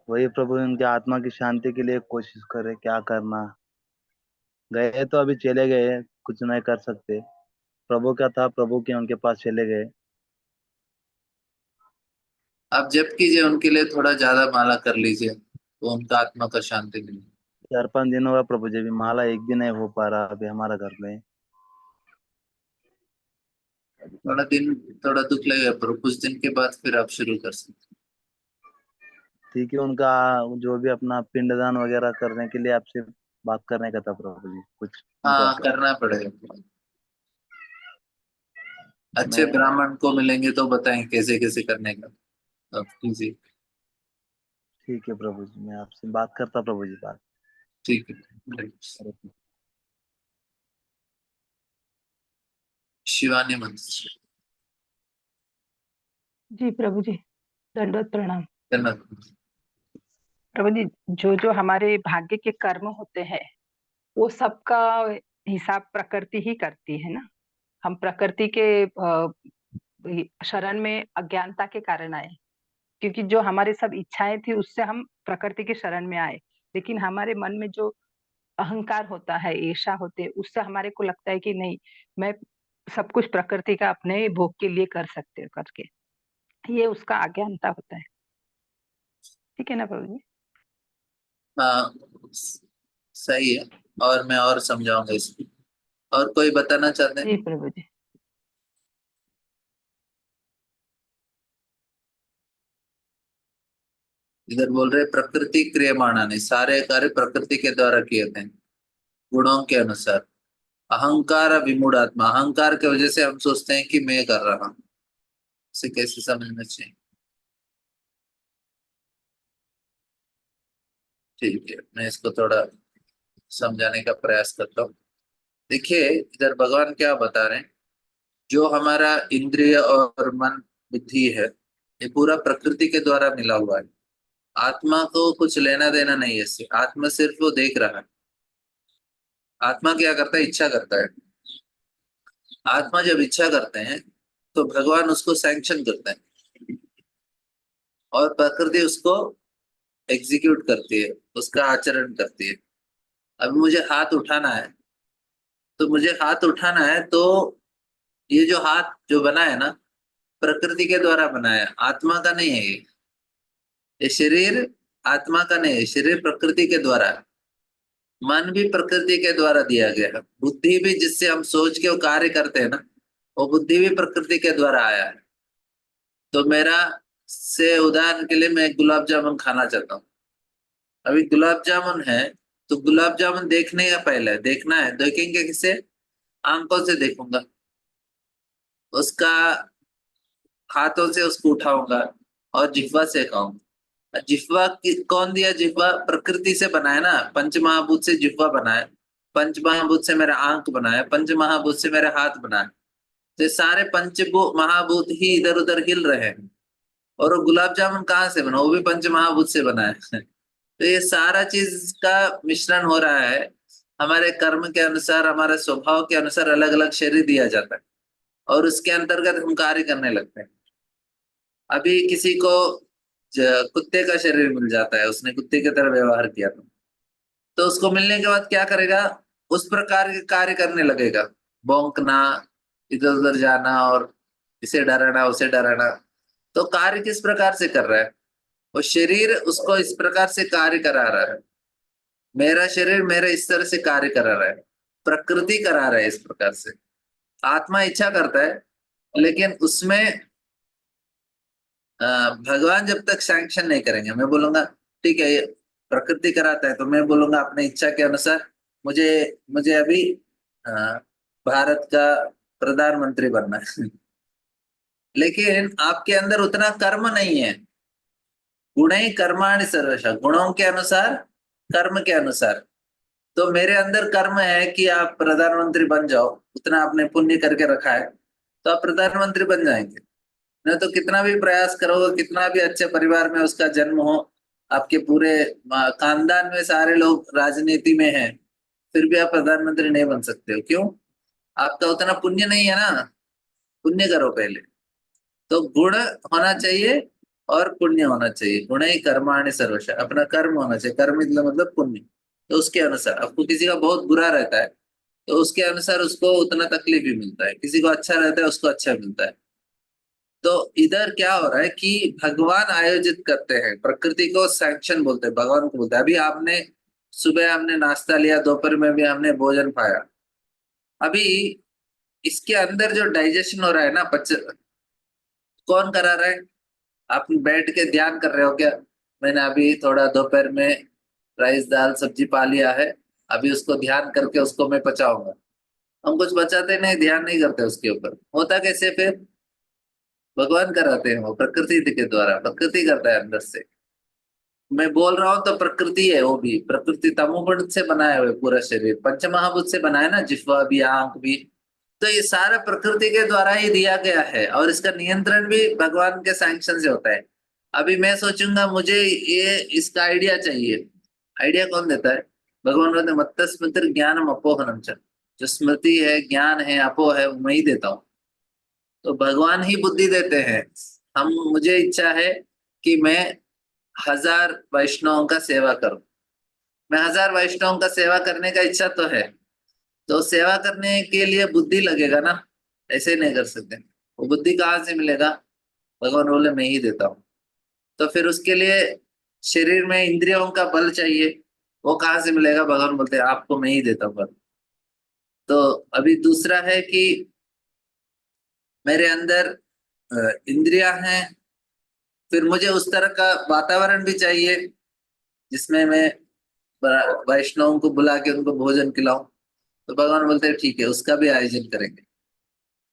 वही प्रभु उनके आत्मा की शांति के लिए कोशिश करे, क्या करना। गए तो अभी चले गए, कुछ नहीं कर सकते। प्रभु का था, प्रभु के उनके पास चले गए। आप जप कीजिए उनके लिए, थोड़ा ज्यादा माला कर लीजिए तो उनका आत्मा का शांति मिलेगी। 4-5 दिन हुआ प्रभु जी, अभी माला एक दिन नहीं हो पा रहा अभी हमारा घर में। थोड़ा दिन, थोड़ा दुख लगेगा पर कुछ दिन के बाद फिर आप शुरू कर सकते ठीक है, उनका जो भी अपना पिंडदान वगैरह करने के लिए आपसे बात करने का था प्रभु जी, कुछ हैं। उनका। हाँ करना पड़ेगा। अच्छे मैं ब्राह्मण को मिलेंगे तो बताएं कैसे कैसे करने का, आप कीजिए। ठीक है प्रभु जी, मैं आपसे बात करता प्रभु जी, बात। ठीक है। शिवानी मंत्र। जी प्रभु जी, दंडवत प्रणाम। धन्यवाद। प्रभु जी, जो जो हमारे भाग्य के कर्म होते हैं वो सबका हिसाब प्रकृति ही करती है ना। हम प्रकृति के शरण में अज्ञानता के कारण आए, क्योंकि जो हमारे सब इच्छाएं थी उससे हम प्रकृति के शरण में आए। लेकिन हमारे मन में जो अहंकार होता है, ईर्ष्या होते है, उससे हमारे को लगता है कि नहीं, मैं सब कुछ प्रकृति का अपने भोग के लिए कर सकते करके, ये उसका अज्ञानता होता है। ठीक है ना प्रभु जी? हाँ सही है, और मैं और समझाऊंगा इसको। और कोई बताना चाहते हैं? जी प्रभु जी। इधर बोल रहे प्रकृति क्रियमाणा ने, सारे कार्य प्रकृति के द्वारा किए थे गुणों के अनुसार। अहंकार विमूढ़ात्मा, अहंकार की वजह से हम सोचते हैं कि मैं कर रहा हूँ। इसे कैसे समझना चाहिए? ठीक है, मैं इसको थोड़ा समझाने का प्रयास करता हूँ। देखिए इधर भगवान क्या बता रहे हैं, जो हमारा इंद्रिय और मन बुद्धि है, ये पूरा प्रकृति के द्वारा मिला हुआ है। आत्मा को कुछ लेना देना नहीं है इससे, आत्मा सिर्फ वो देख रहा है। आत्मा क्या करता है? इच्छा करता है। आत्मा जब इच्छा करते हैं तो भगवान उसको सैंक्शन करते हैं, और प्रकृति उसको एग्जीक्यूट करती है, उसका आचरण करती है। अब मुझे हाथ उठाना है, तो मुझे हाथ उठाना है तो ये जो हाथ जो बना है ना, प्रकृति के द्वारा बनाया है, आत्मा का नहीं है ये शरीर आत्मा का नहीं है, शरीर प्रकृति के द्वारा है। मन भी प्रकृति के द्वारा दिया गया है, बुद्धि भी जिससे हम सोच के वो कार्य करते हैं ना, वो बुद्धि भी प्रकृति के द्वारा आया है। तो मेरा से उदाहरण के लिए मैं गुलाब जामुन खाना चाहता हूँ। अभी गुलाब जामुन है, तो गुलाब जामुन देखने का पहले देखना है, देखेंगे किसे? आंखों से देखूंगा, उसका हाथों से उसको उठाऊंगा और जिह्वा से खाऊंगा। जिह्वा कौन दिया? जिह्वा प्रकृति से बनाया ना, पंच महाभूत से जिह्वा बनाया, पंच महाभूत से मेरा आंख बनाया, पंच महाभूत से मेरा हाथ बनाया। तो ये सारे महाभूत ही इधर उधर हिल रहे हैं। और वो गुलाब जामुन कहाँ से बना? वो भी पंच महाभूत से बना है। तो ये सारा चीज का मिश्रण हो रहा है। हमारे कर्म के अनुसार, हमारे स्वभाव के अनुसार अलग अलग शरीर दिया जाता है और उसके अंतर्गत हम कार्य करने लगते हैं। अभी किसी को कुत्ते का शरीर मिल जाता है, उसने कुत्ते की तरह व्यवहार किया तो उसको मिलने के बाद क्या करेगा? उस प्रकार के कार्य करने लगेगा, भौंकना, इधर उधर जाना और इसे डराना उसे डराना। तो कार्य किस प्रकार से कर रहा है? वो शरीर उसको इस प्रकार से कार्य करा रहा है। मेरा शरीर मेरे इस तरह से कार्य करा रहा है, प्रकृति करा रहा है इस प्रकार से। आत्मा इच्छा करता है, लेकिन उसमें भगवान जब तक सैंक्शन नहीं करेंगे, मैं बोलूंगा ठीक है ये प्रकृति कराता है, तो मैं बोलूंगा अपने इच्छा के अनुसार मुझे मुझे अभी अ, भारत का प्रधानमंत्री बनना है। लेकिन आपके अंदर उतना कर्म नहीं है। गुणै कर्माणि सर्वशः, गुणों के अनुसार, कर्म के अनुसार। तो मेरे अंदर कर्म है कि आप प्रधानमंत्री बन जाओ, उतना आपने पुण्य करके रखा है, तो आप प्रधानमंत्री बन जाएंगे। नहीं तो कितना भी प्रयास करोगे, कितना भी अच्छे परिवार में उसका जन्म हो, आपके पूरे खानदान में सारे लोग राजनीति में हैं, फिर भी आप प्रधानमंत्री नहीं बन सकते हो। क्यों? आपका उतना पुण्य नहीं है ना। पुण्य करो पहले। तो गुण होना चाहिए और पुण्य होना चाहिए। गुण ही कर्माणि सर्वश, अपना कर्म होना चाहिए। कर्म मतलब पुण्य। तो उसके अनुसार आपको किसी का बहुत बुरा रहता है, तो उसके अनुसार उसको उतना तकलीफ भी मिलता है। किसी को अच्छा रहता है, उसको अच्छा मिलता है। तो इधर क्या हो रहा है कि भगवान आयोजित करते हैं, प्रकृति को सैंक्शन बोलते हैं, भगवान को बोलते हैं। अभी आपने सुबह हमने नाश्ता लिया, दोपहर में भी हमने भोजन पाया। अभी इसके अंदर जो डाइजेशन हो रहा है ना, कौन करा रहा है? आप बैठ के ध्यान कर रहे हो क्या? मैंने अभी थोड़ा दोपहर में राइस दाल सब्जी पा लिया है, अभी उसको ध्यान करके उसको मैं पचाऊंगा। हम कुछ बचाते नहीं, ध्यान नहीं करते उसके ऊपर। होता कैसे फिर? भगवान कराते हैं, वो प्रकृति के द्वारा, प्रकृति करता है अंदर से। मैं बोल रहा हूँ तो प्रकृति है, वो भी प्रकृति तमोगुण से बनाया हुआ है पूरा शरीर, पंचमहाभूत से बनाया ना, जिह्वा भी आंख भी। तो ये सारा प्रकृति के द्वारा ही दिया गया है और इसका नियंत्रण भी भगवान के सैंक्शन से होता है। अभी मैं सोचूंगा मुझे ये इसका आइडिया चाहिए, आइडिया कौन देता है? भगवान बोलते हैं, मत्त स्मृति ज्ञानम अपोहनम च। जो स्मृति है, ज्ञान है, अपो है, वो मैं ही देता हूँ। तो भगवान ही बुद्धि देते हैं। हम मुझे इच्छा है कि मैं 1000 वैष्णवों का सेवा करूं। मैं 1000 वैष्णवों का सेवा करने का इच्छा तो है, तो सेवा करने के लिए बुद्धि लगेगा ना, ऐसे नहीं कर सकते। वो बुद्धि कहाँ से मिलेगा? भगवान बोले मैं ही देता हूँ। तो फिर उसके लिए शरीर में इंद्रियों का बल चाहिए, वो कहाँ से मिलेगा? भगवान बोलते हैं आपको मैं ही देता हूँ बल। तो अभी दूसरा है कि मेरे अंदर इंद्रियां हैं, फिर मुझे उस तरह का वातावरण भी चाहिए जिसमें मैं वैष्णवों को बुला के उनको भोजन खिलाऊं। तो भगवान बोलते हैं ठीक है, उसका भी आयोजन करेंगे।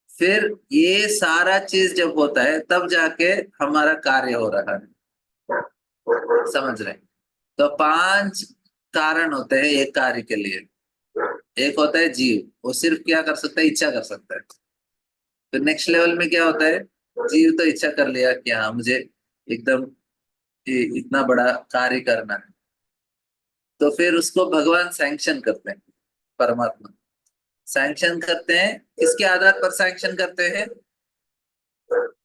फिर ये सारा चीज जब होता है तब जाके हमारा कार्य हो रहा है, समझ रहे हैं? तो 5 कारण होते हैं एक कार्य के लिए। एक होता है जीव, वो सिर्फ क्या कर सकता है? इच्छा कर सकता है। फिर नेक्स्ट लेवल में क्या होता है? जीव तो इच्छा कर लिया कि हाँ मुझे एकदम इतना बड़ा कार्य करना है, तो फिर उसको भगवान सैंक्शन करते हैं, परमात्मा सैंक्शन करते हैं। किसके आधार पर सैंक्शन करते हैं?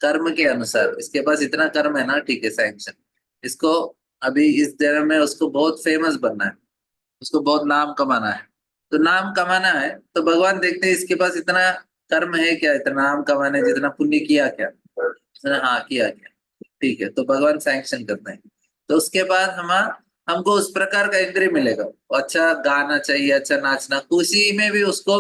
कर्म के अनुसार। इसके पास इतना कर्म है ना, ठीक है सैंक्शन। इसको अभी इस जन्म में उसको बहुत फेमस बनना है, उसको बहुत नाम कमाना है। तो नाम कमाना है तो भगवान देखते हैं इसके पास इतना कर्म है क्या, इतना नाम कमाने जितना पुण्य किया क्या, उसने हाँ किया क्या, ठीक है, तो भगवान सैंक्शन करते हैं। तो उसके बाद हमको उस प्रकार का इंद्रिय मिलेगा। अच्छा गाना चाहिए, अच्छा नाचना, खुशी में भी उसको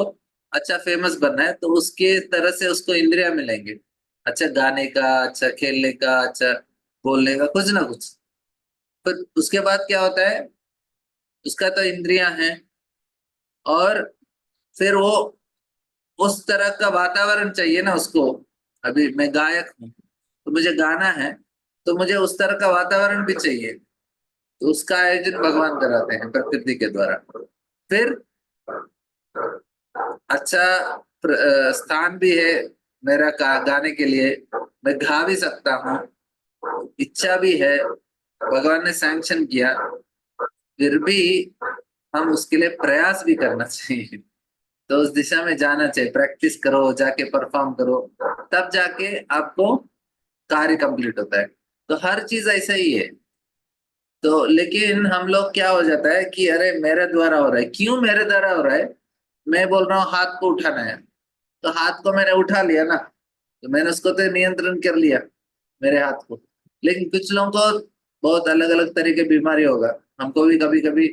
अच्छा फेमस बनना है, तो उसके तरह से उसको इंद्रिया मिलेंगे, अच्छा गाने का, अच्छा खेलने का, अच्छा बोलने का, कुछ ना कुछ। फिर उसके बाद क्या होता है, उसका तो इंद्रियां हैं, और फिर वो उस तरह का वातावरण चाहिए ना उसको। अभी मैं गायक हूँ, तो मुझे गाना है, तो मुझे उस तरह का वातावरण भी चाहिए, तो उसका आयोजन भगवान कराते हैं प्रकृति के द्वारा। फिर अच्छा स्थान भी है मेरा गाने के लिए, मैं गा भी सकता हूँ, इच्छा भी है, भगवान ने सैंक्शन किया, फिर भी हम उसके लिए प्रयास भी करना चाहिए, तो उस दिशा में जाना चाहिए, प्रैक्टिस करो, जाके परफॉर्म करो, तब जाके आपको कार्य कंप्लीट होता है। तो हर चीज ऐसा ही है। तो लेकिन हम लोग क्या हो जाता है कि अरे मेरे द्वारा हो रहा है, क्यों मेरे द्वारा हो रहा है, मैं बोल रहा हूँ हाथ को उठाना है, तो हाथ को मैंने उठा लिया ना, तो मैंने उसको तो नियंत्रण कर लिया, मेरे हाथ को। लेकिन कुछ लोगों को बहुत अलग अलग तरह की बीमारी होगा, हमको भी कभी कभी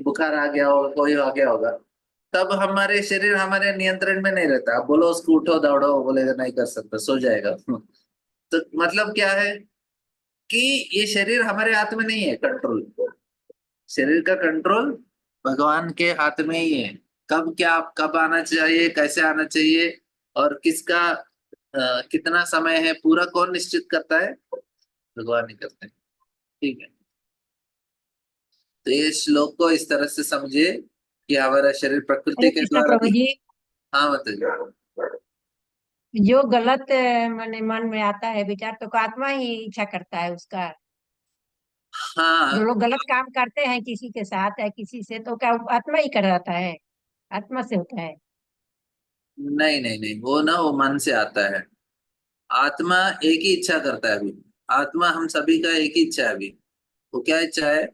बुखार आ गया होगा, कोई आ गया होगा, तब हमारे शरीर हमारे नियंत्रण में नहीं रहता, आप बोलो उसको उठो दौड़ो, बोलेगा नहीं कर सकता, सो जाएगा। तो मतलब क्या है कि ये शरीर हमारे हाथ में नहीं है कंट्रोल, शरीर का कंट्रोल भगवान के हाथ में ही है। कब क्या कब आना चाहिए, कैसे आना चाहिए, और किसका कितना समय है, पूरा कौन निश्चित करता है, भगवान ही करते हैं। ठीक है, तो ये श्लोक को इस तरह से समझिए कि हमारा शरीर प्रकृति हरे के कृष्णा द्वारा प्रभु भी। जी। हाँ बताइए। जो गलत माने मन में आता है विचार, तो आत्मा ही इच्छा करता है उसका। जो हाँ, लोग गलत काम करते हैं किसी के साथ या किसी से, तो क्या वो आत्मा ही कराता है, आत्मा से होता है। नहीं नहीं नहीं, वो ना वो मन से आता है। आत्मा एक ही इच्छा करता है अभी, आत्मा हम सभी का एक ही इच्छा है अभी। वो क्या इच्छा है,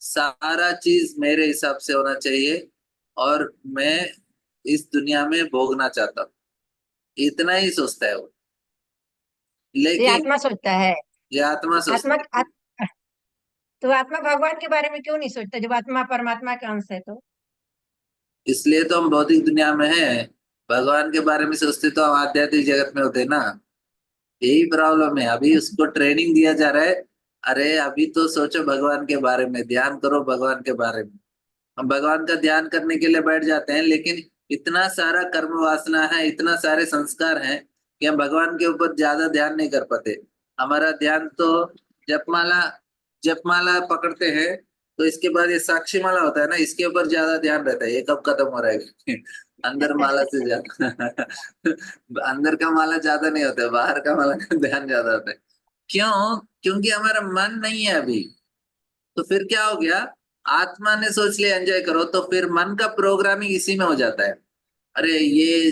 सारा चीज मेरे हिसाब से होना चाहिए, और मैं इस दुनिया में भोगना चाहता हूँ, इतना ही सोचता है वो। ये लेकिन आत्मा सोचता है। ये आत्मा आत्मा सोचता है। तो आत्मा भगवान के बारे में क्यों नहीं सोचता, जब आत्मा परमात्मा का अंश है तो? इसलिए तो हम भौतिक दुनिया में हैं, भगवान के बारे में सोचते तो हम आध्यात्मिक जगत में होते ना। यही प्रॉब्लम है, अभी उसको ट्रेनिंग दिया जा रहा है। अरे अभी तो सोचो भगवान के बारे में, ध्यान करो भगवान के बारे में। हम भगवान का ध्यान करने के लिए बैठ जाते हैं, लेकिन इतना सारा कर्म वासना है, इतना सारे संस्कार हैं कि हम भगवान के ऊपर ज्यादा ध्यान नहीं कर पाते। हमारा ध्यान तो जपमाला जपमाला पकड़ते हैं, तो इसके बाद ये साक्षी माला होता है ना, इसके ऊपर ज्यादा ध्यान रहता है, ये कब खत्म हो रहा है। अंदर माला से ज्यादा अंदर का माला ज्यादा नहीं होता है, बाहर का माला का ध्यान ज्यादा होता है। क्यों? क्योंकि हमारा मन नहीं है अभी। तो फिर क्या हो गया, आत्मा ने सोच लिया एंजॉय करो, तो फिर मन का प्रोग्रामिंग इसी में हो जाता है। अरे ये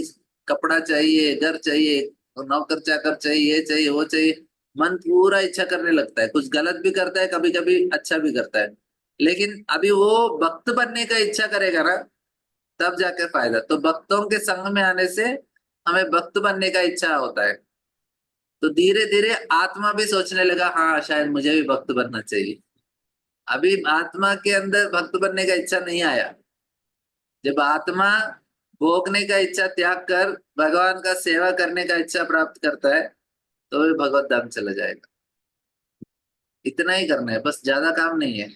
कपड़ा चाहिए, घर चाहिए, नौकर चाकर चाहिए, ये चाहिए, वो चाहिए, मन पूरा इच्छा करने लगता है, कुछ गलत भी करता है, कभी कभी अच्छा भी करता है। लेकिन अभी वो भक्त बनने का इच्छा करेगा ना, तब जाकर फायदा। तो भक्तों के संग में आने से हमें भक्त बनने का इच्छा होता है, तो धीरे धीरे आत्मा भी सोचने लगा हाँ शायद मुझे भी भक्त बनना चाहिए। अभी आत्मा के अंदर भक्त बनने का इच्छा नहीं आया। जब आत्मा भोगने का इच्छा त्याग कर भगवान का सेवा करने का इच्छा प्राप्त करता है, तो भी भगवत धाम चला जाएगा। इतना ही करना है बस, ज्यादा काम नहीं है।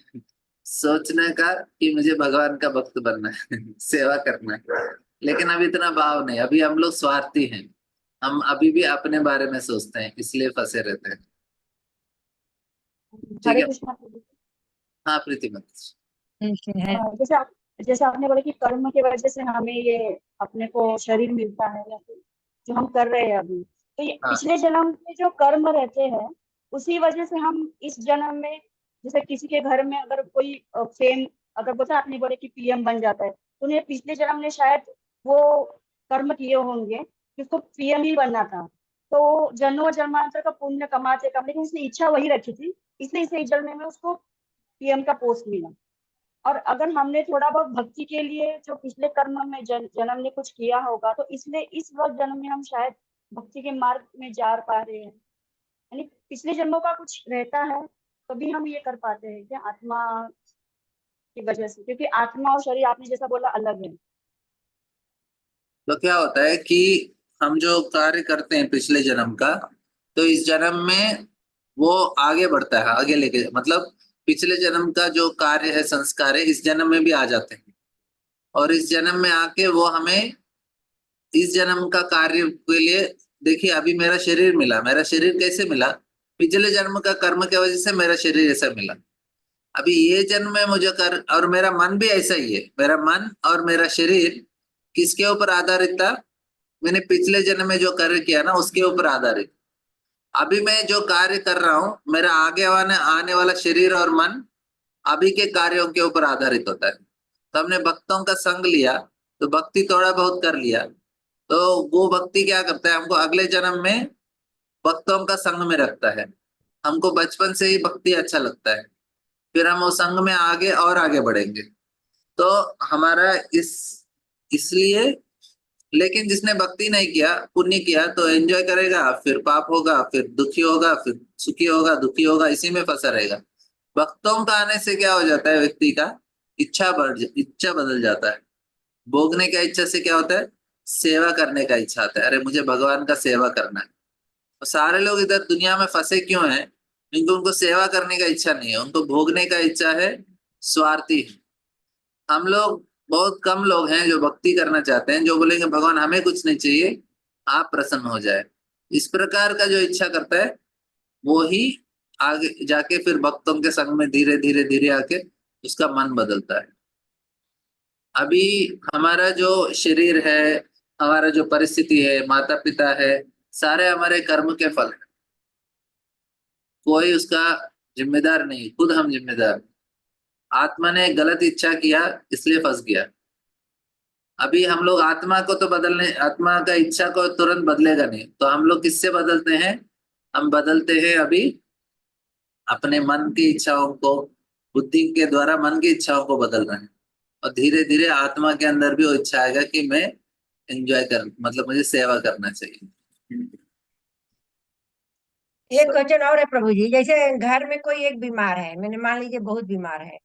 सोचने का कि मुझे भगवान का भक्त बनना है, सेवा करना है। लेकिन अभी इतना भाव नहीं, अभी हम लोग स्वार्थी हैं, हम अभी भी अपने बारे में सोचते हैं, इसलिए फंसे रहते हैं। ठीक हरे है। कृष्णा प्रभु। हाँ प्रीति मत। ऐसे है। जैसे आपने बोला कि कर्म की वजह से हमें ये अपने को शरीर मिलता है, या फिर जो हम कर रहे हैं अभी, तो ये हाँ पिछले जन्म में जो कर्म रहते हैं उसी वजह से हम इस जन्म में, जैसे किसी के घर में अगर कोई फेम, अगर बोलते आपने बोले कि पीएम बन जाता है, तो उन्हें पिछले जन्म में शायद वो कर्म किए होंगे कि उसको पीएम ही बनना था। तो जन्मों जन्मांतर का पुण्य कमाते कम, लेकिन उसने इच्छा वही रखी थी, इसलिए इस जन्म में उसको पीएम का पोस्ट मिला। और अगर हमने थोड़ा बहुत भक्ति के लिए जो पिछले कर्म में जन्म ने कुछ किया होगा, तो इसलिए इस वक्त जन्म में हम शायद भक्ति के मार्ग में जा पा रहे हैं। यानी पिछले जन्मों का कुछ रहता है, तभी हम ये कर पाते हैं क्या, आत्मा की वजह से, क्योंकि आत्मा और शरीर आपने जैसा बोला अलग है। तो क्या होता है कि हम जो कार्य करते हैं पिछले जन्म का, तो इस जन्म में वो आगे बढ़ता है, आगे लेके, मतलब पिछले जन्म का जो कार्य है, संस्कार है, इस जन्म में भी आ जाते हैं, और इस जन्म में आके वो हमें इस जन्म का कार्य के लिए, देखिए अभी मेरा शरीर मिला, मेरा शरीर कैसे मिला, पिछले जन्म का कर्म की वजह से मेरा शरीर ऐसा मिला। अभी ये जन्म में मुझे कर, और मेरा मन भी ऐसा ही है, मेरा मन और मेरा शरीर किसके ऊपर आधारित था, मैंने पिछले जन्म में जो कार्य किया ना उसके ऊपर आधारित। अभी मैं जो कार्य कर रहा हूँ, मेरा आगे आने वाला शरीर और मन अभी के कार्यों के ऊपर आधारित होता है। तो हमने भक्तों का संग लिया, तो भक्ति थोड़ा बहुत कर लिया, तो वो भक्ति क्या करता है, हमको अगले जन्म में भक्तों का संग में रखता है। हमको बचपन से ही भक्ति अच्छा लगता है, फिर हम उस संग में आगे और आगे बढ़ेंगे। तो हमारा इसलिए, लेकिन जिसने भक्ति नहीं किया, पुण्य किया, तो एंजॉय करेगा, फिर पाप होगा, फिर दुखी होगा, फिर सुखी होगा, दुखी होगा, इसी में फंसा रहेगा। भक्तों का आने से क्या हो जाता है, व्यक्ति का इच्छा बदल जाता है। भोगने का इच्छा से क्या होता है, सेवा करने का इच्छा आता है, अरे मुझे भगवान का सेवा करना है। तो सारे लोग इधर दुनिया में फंसे क्यों हैं, क्योंकि उनको सेवा करने का इच्छा नहीं है, उनको भोगने का इच्छा है, स्वार्थी है। हम लोग बहुत कम लोग हैं जो भक्ति करना चाहते हैं, जो बोलेंगे भगवान हमें कुछ नहीं चाहिए, आप प्रसन्न हो जाए। इस प्रकार का जो इच्छा करता है वो ही आगे जाके फिर भक्तों के संग में धीरे धीरे धीरे आके उसका मन बदलता है। अभी हमारा जो शरीर है, हमारा जो परिस्थिति है, माता पिता है, सारे हमारे कर्म के फल है, कोई उसका जिम्मेदार नहीं, खुद हम जिम्मेदार। आत्मा ने गलत इच्छा किया इसलिए फंस गया। अभी हम लोग आत्मा को तो बदलने, आत्मा का इच्छा को तुरंत बदलेगा नहीं, तो हम लोग किससे बदलते हैं, हम बदलते हैं अभी अपने मन की इच्छाओं को, बुद्धि के द्वारा मन की इच्छाओं को बदल रहे हैं, और धीरे धीरे आत्मा के अंदर भी वो इच्छा आएगा कि मैं एंजॉय कर, मतलब मुझे सेवा करना चाहिए। एक क्वेश्चन और है प्रभु जी, जैसे घर में कोई एक बीमार है, मैंने मान लीजिए बहुत बीमार है,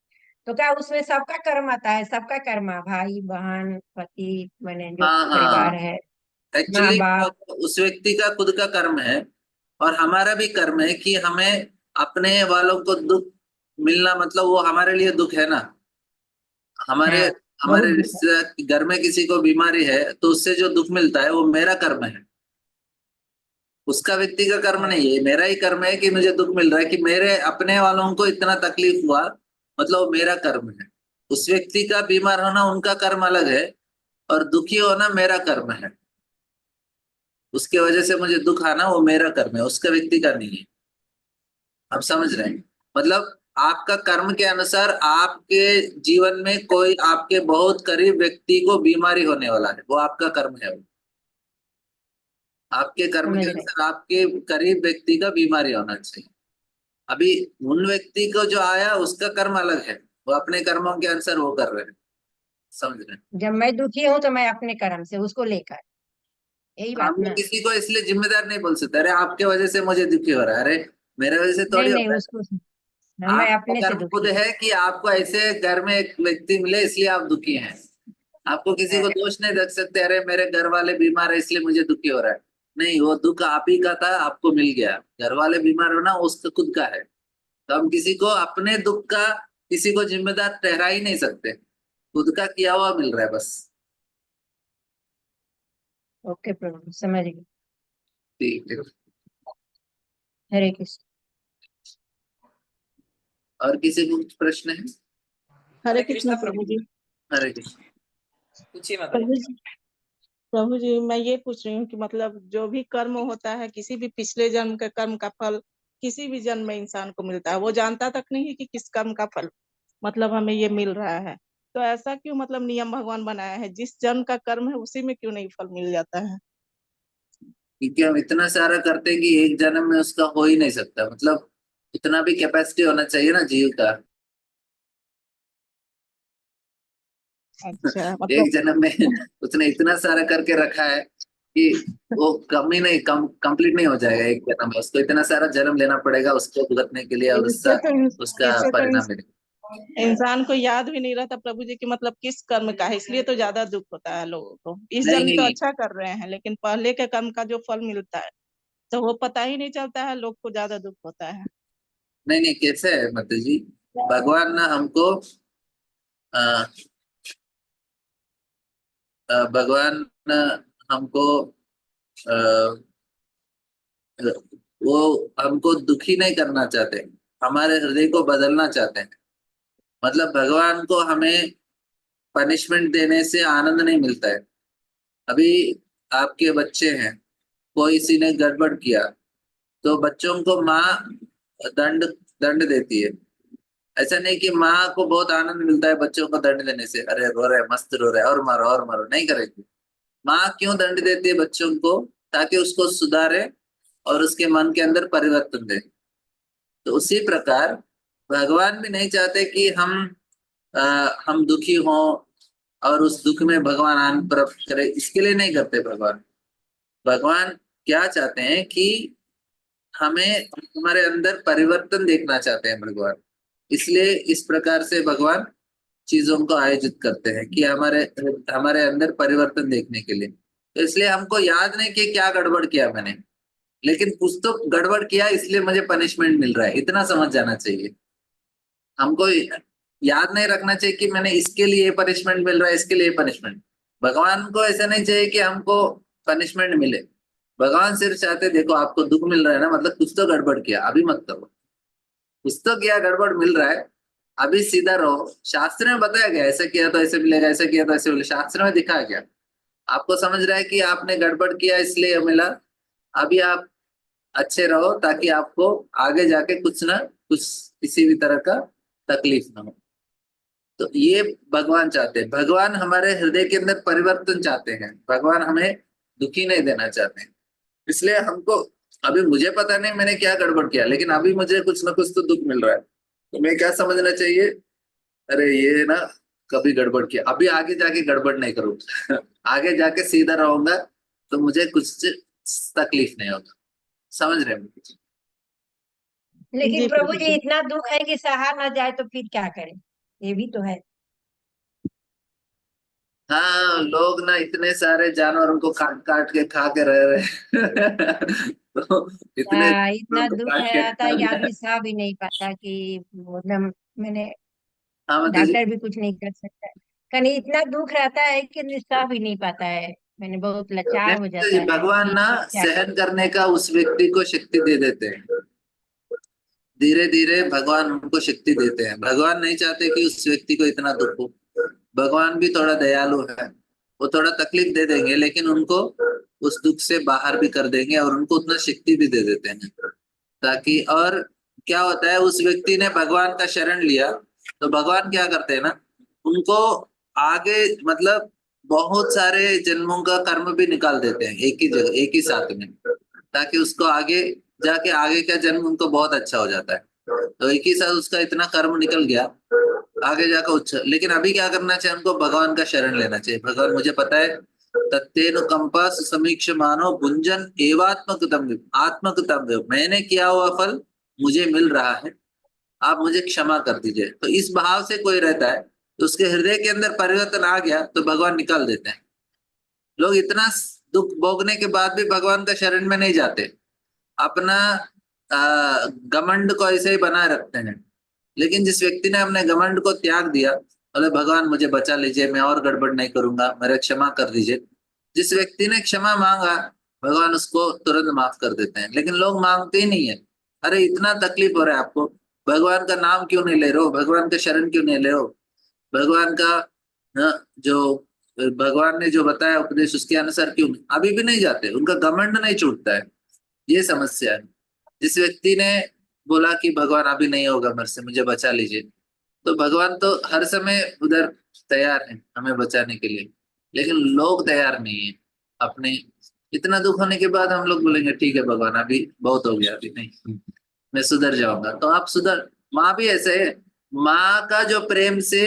तो क्या उसमें सबका कर्म आता है, सबका कर्म, भाई बहन पति, मैंने जो हाँ परिवार हाँ, है, माँ एक्चुअली बाप। उस व्यक्ति का खुद का कर्म है, और हमारा भी कर्म है कि हमें अपने वालों को दुख मिलना, मतलब वो हमारे लिए दुख है ना। हमारे हाँ, बहुत हमारे दुख है। रिश्ते घर में किसी को बीमारी है, तो उससे जो दुख मिलता है वो मेरा कर्म है, उसका व्यक्ति का कर्म हाँ, नहीं है। मेरा ही कर्म है कि मुझे दुख मिल रहा है, कि मेरे अपने वालों को इतना तकलीफ हुआ, मतलब वो मेरा कर्म है। उस व्यक्ति का बीमार होना उनका कर्म अलग है, और दुखी होना मेरा कर्म है। उसके वजह से मुझे दुख आना वो मेरा कर्म है, उसका व्यक्ति का नहीं है। आप समझ रहे हैं, मतलब आपका कर्म के अनुसार आपके जीवन में कोई आपके बहुत करीब व्यक्ति को बीमारी होने वाला है, वो आपका कर्म है। वो आपके कर्म समझ के रहे। अनुसार आपके करीब व्यक्ति का बीमारी होना चाहिए। अभी उन व्यक्ति को जो आया उसका कर्म अलग है, वो अपने कर्मों के अनुसार वो कर रहे हैं। समझ रहे हैं, जब मैं दुखी हूँ तो मैं अपने कर्म से उसको लेकर, यही बात हम लोग ना। किसी को इसलिए जिम्मेदार नहीं बोल सकते, अरे आपके वजह से मुझे दुखी हो रहा है, अरे मेरे वजह से नहीं थोड़ी नहीं, होता है। उसको मैं आपका अपने से कर्म खुद दुखी हूँ। है कि आपको ऐसे घर में एक व्यक्ति मिले इसलिए आप दुखी हैं। आपको किसी को हाँ, दोष नहीं रख सकते, अरे मेरे घर वाले बीमार है इसलिए मुझे दुखी हो रहा है। नहीं, वो दुख आप ही का था, आपको मिल गया। घर वाले बीमार होना उसका खुद का है, तो हम किसी को अपने दुख का किसी को जिम्मेदार ठहरा ही नहीं सकते, खुद का किया हुआ मिल रहा है बस। ओके प्रभु, समझ गई। ठीक है। हरे कृष्ण। और किसी को कुछ प्रश्न है? हरे कृष्णा प्रभु जी। हरे कृष्ण। पूछिए माता प्रभु जी। जी, प्रभु जी, मैं ये पूछ रही हूँ कि मतलब जो भी कर्म होता है, किसी भी पिछले जन्म के कर्म का फल किसी भी जन्म में इंसान को मिलता है, वो जानता तक नहीं है कि किस कर्म का फल मतलब हमें ये मिल रहा है। तो ऐसा क्यों मतलब नियम भगवान बनाया है, जिस जन्म का कर्म है उसी में क्यों नहीं फल मिल जाता है? क्योंकि हम इतना सारा करते हैं कि एक जन्म में उसका हो ही नहीं सकता, मतलब इतना भी कैपेसिटी होना चाहिए ना जीव का। अच्छा एक मतलब जन्म में उसने इतना सारा करके रखा है कि वो कम ही नहीं कंप्लीट नहीं हो जाएगा एक जन्म में। उसको इतना सारा जन्म लेना पड़ेगा उसको भुगतने के लिए और इससे तो उसका इससे तो परिणाम मिलेगा। इंसान को याद भी नहीं रहता प्रभु जी की मतलब किस कर्म का है, इसलिए तो ज्यादा दुख होता है लोगों को। इस नहीं जन्म तो नहीं अच्छा कर रहे हैं लेकिन पहले के कर्म का जो फल मिलता है तो वो पता ही नहीं चलता है, लोग को ज्यादा दुख होता है। नहीं नहीं, कैसे है माता जी, भगवान ना हमको अ, भगवान न हमको अ, वो हमको दुखी नहीं करना चाहते, हमारे हृदय को बदलना चाहते हैं। मतलब भगवान को हमें पनिशमेंट देने से आनंद नहीं मिलता है। अभी आपके बच्चे हैं, कोई किसी ने गड़बड़ किया तो बच्चों को माँ दंड दंड देती है। ऐसा नहीं कि माँ को बहुत आनंद मिलता है बच्चों को दंड देने से, अरे रो रहे मस्त रो रहे और मारो, नहीं करेगी। माँ क्यों दंड देती है बच्चों को? ताकि उसको सुधारे और उसके मन के अंदर परिवर्तन दे। तो उसी प्रकार भगवान भी नहीं चाहते कि हम दुखी हों और उस दुख में भगवान आनंद प्राप्त करे, इसके लिए नहीं करते भगवान। भगवान क्या चाहते हैं कि हमें हमारे अंदर परिवर्तन देखना चाहते हैं भगवान। इसलिए इस प्रकार से भगवान चीजों को आयोजित करते हैं कि हमारे हमारे अंदर परिवर्तन देखने के लिए। तो इसलिए हमको याद नहीं कि क्या गड़बड़ किया मैंने, लेकिन कुछ तो गड़बड़ किया इसलिए मुझे पनिशमेंट मिल रहा है, इतना समझ जाना चाहिए। हमको याद नहीं रखना चाहिए कि मैंने इसके लिए पनिशमेंट मिल रहा है, इसके लिए पनिशमेंट। भगवान को ऐसा नहीं चाहिए कि हमको पनिशमेंट मिले। भगवान सिर्फ चाहते देखो आपको दुख मिल रहा है ना, मतलब कुछ तो गड़बड़ किया, अभी मत करो। कुछ तो किया, गड़बड़ मिल रहा है, अभी सीधा रहो। शास्त्र में बताया गया ऐसा किया तो ऐसे मिलेगा, ऐसा किया तो ऐसे मिलेगा, शास्त्र में दिखाया गया। आपको समझ रहा है कि आपने गड़बड़ किया इसलिए मिला, अभी आप अच्छे रहो ताकि आपको आगे जाके कुछ ना कुछ किसी भी तरह का तकलीफ ना हो। तो ये भगवान चाहते हैं। भगवान हमारे हृदय के अंदर परिवर्तन चाहते हैं। भगवान हमें दुखी नहीं देना चाहते हैं। इसलिए हमको, अभी मुझे पता नहीं मैंने क्या गड़बड़ किया, लेकिन अभी मुझे कुछ ना कुछ तो दुख मिल रहा है, तो मैं क्या समझना चाहिए, अरे ये ना कभी गड़बड़ किया, अभी आगे जाके गड़बड़ नहीं करूंगा आगे जाके सीधा रहूंगा तो मुझे कुछ तकलीफ नहीं होगा। समझ रहे हैं? लेकिन जी प्रभु प्रभु जी जी। इतना दुख है कि सहा ना जाए तो फिर क्या करें, ये भी तो है। हाँ, लोग ना इतने सारे जानवरों को काट काट के खा के रह रहे तो इतने इतना जानवरों को दुख काट के रहता खा है कि रहे आदमी सह भी नहीं पाता कि मतलब मैंने हाँ माता जी। डॉक्टर भी कुछ नहीं कर सकता है। कहीं इतना दुख रहता है कि आदमी सह भी नहीं पाता है, मैंने बहुत नहीं लाचार हो माता जी, जाता है भगवान कि ना क्या करें। सहन करने का उस व्यक्ति को शक्ति दे देते हैं। धीरे धीरे भगवान उनको शक्ति देते हैं। भगवान नहीं चाहते कि उस व्यक्ति को इतना दुख हो। भगवान भी थोड़ा दयालु है, वो थोड़ा तकलीफ दे देंगे लेकिन उनको उस दुख से बाहर भी कर देंगे और उनको उतना शक्ति भी दे देते हैं ताकि, और क्या होता है, उस व्यक्ति ने भगवान का शरण लिया तो भगवान क्या करते हैं ना, उनको आगे मतलब बहुत सारे जन्मों का कर्म भी निकाल देते हैं एक ही जगह एक ही साथ में, ताकि उसको आगे जाके आगे का जन्म उनको बहुत अच्छा हो जाता है। तो एक ही साथ उसका इतना कर्म निकल गया, आगे जाकर उच्च। लेकिन अभी क्या करना चाहिए उनको, भगवान का शरण लेना चाहिए। भगवान मुझे पता है, तत्तेनु कंपा समीक्ष मानो भुंजन एवात्मकृतम आत्मकृतम, मैंने किया हुआ फल मुझे मिल रहा है, आप मुझे क्षमा कर दीजिए। तो इस भाव से कोई रहता है तो उसके हृदय के अंदर परिवर्तन आ गया तो भगवान निकाल देते हैं। लोग इतना दुख भोगने के बाद भी भगवान का शरण में नहीं जाते, अपना घमंड को ऐसे ही बनाए रखते हैं। लेकिन जिस व्यक्ति ने अपने घमंड को त्याग दिया, बोले भगवान मुझे बचा लीजिए, मैं और गड़बड़ नहीं करूंगा, मेरे क्षमा कर दीजिए, जिस व्यक्ति ने क्षमा मांगा भगवान उसको तुरंत माफ कर देते हैं। लेकिन लोग मांगते ही नहीं है। अरे इतना तकलीफ हो रहा है आपको, भगवान का नाम क्यों नहीं ले रहे हो, भगवान का शरण क्यों नहीं ले रहे हो, भगवान का जो भगवान ने जो बताया उपदेश उसके अनुसार क्यों नहीं? अभी भी नहीं जाते, उनका घमंड नहीं छूटता है। ये समस्या है। जिस व्यक्ति ने बोला कि भगवान अभी नहीं होगा मेरे से, मुझे बचा लीजिए, तो भगवान तो हर समय उधर तैयार है हमें बचाने के लिए। लेकिन लोग तैयार नहीं है अपने, इतना दुख होने के बाद हम लोग बोलेंगे ठीक है भगवान अभी बहुत हो गया, अभी नहीं, मैं सुधर जाऊंगा। तो आप सुधर, माँ भी ऐसे है, माँ का जो प्रेम से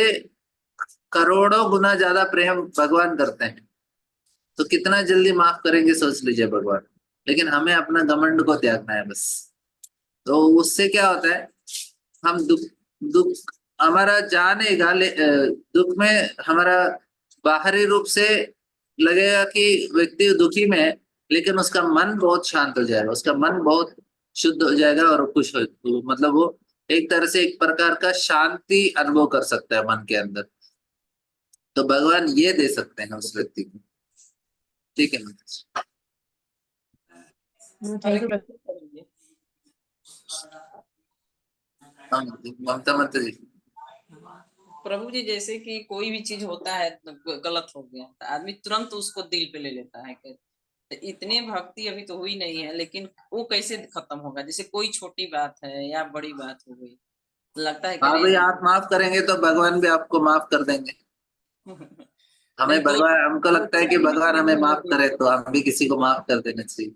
करोड़ों गुना ज्यादा प्रेम भगवान करते हैं, तो कितना जल्दी माफ करेंगे सोच लीजिए भगवान। लेकिन हमें अपना घमंड को त्यागना है बस। तो उससे क्या होता है, हम दुख दुख हमारा जानेगा, दुख में हमारा बाहरी रूप से लगेगा कि व्यक्ति दुखी में है, लेकिन उसका मन बहुत शांत हो जाएगा, उसका मन बहुत शुद्ध हो जाएगा और खुश हो, मतलब वो एक तरह से एक प्रकार का शांति अनुभव कर सकता है मन के अंदर। तो भगवान ये दे सकते हैं उस व्यक्ति को। ठीक है माता थैंक यू। ममता माता जी। प्रभु जी, जैसे कि कोई भी चीज होता है तो गलत हो गया तो आदमी तुरंत उसको दिल पे ले लेता है। तो इतने भक्ति अभी तो हुई नहीं है, लेकिन वो कैसे खत्म होगा? जैसे कोई छोटी बात है या बड़ी बात हो गई, तो लगता है कि हाँ भाई, अरे आप माफ करेंगे तो भगवान भी आपको माफ कर देंगे। हमें नहीं कोई भगवान, हमको लगता है कि भगवान हमें माफ करे, तो हम भी किसी को माफ कर देना चाहिए।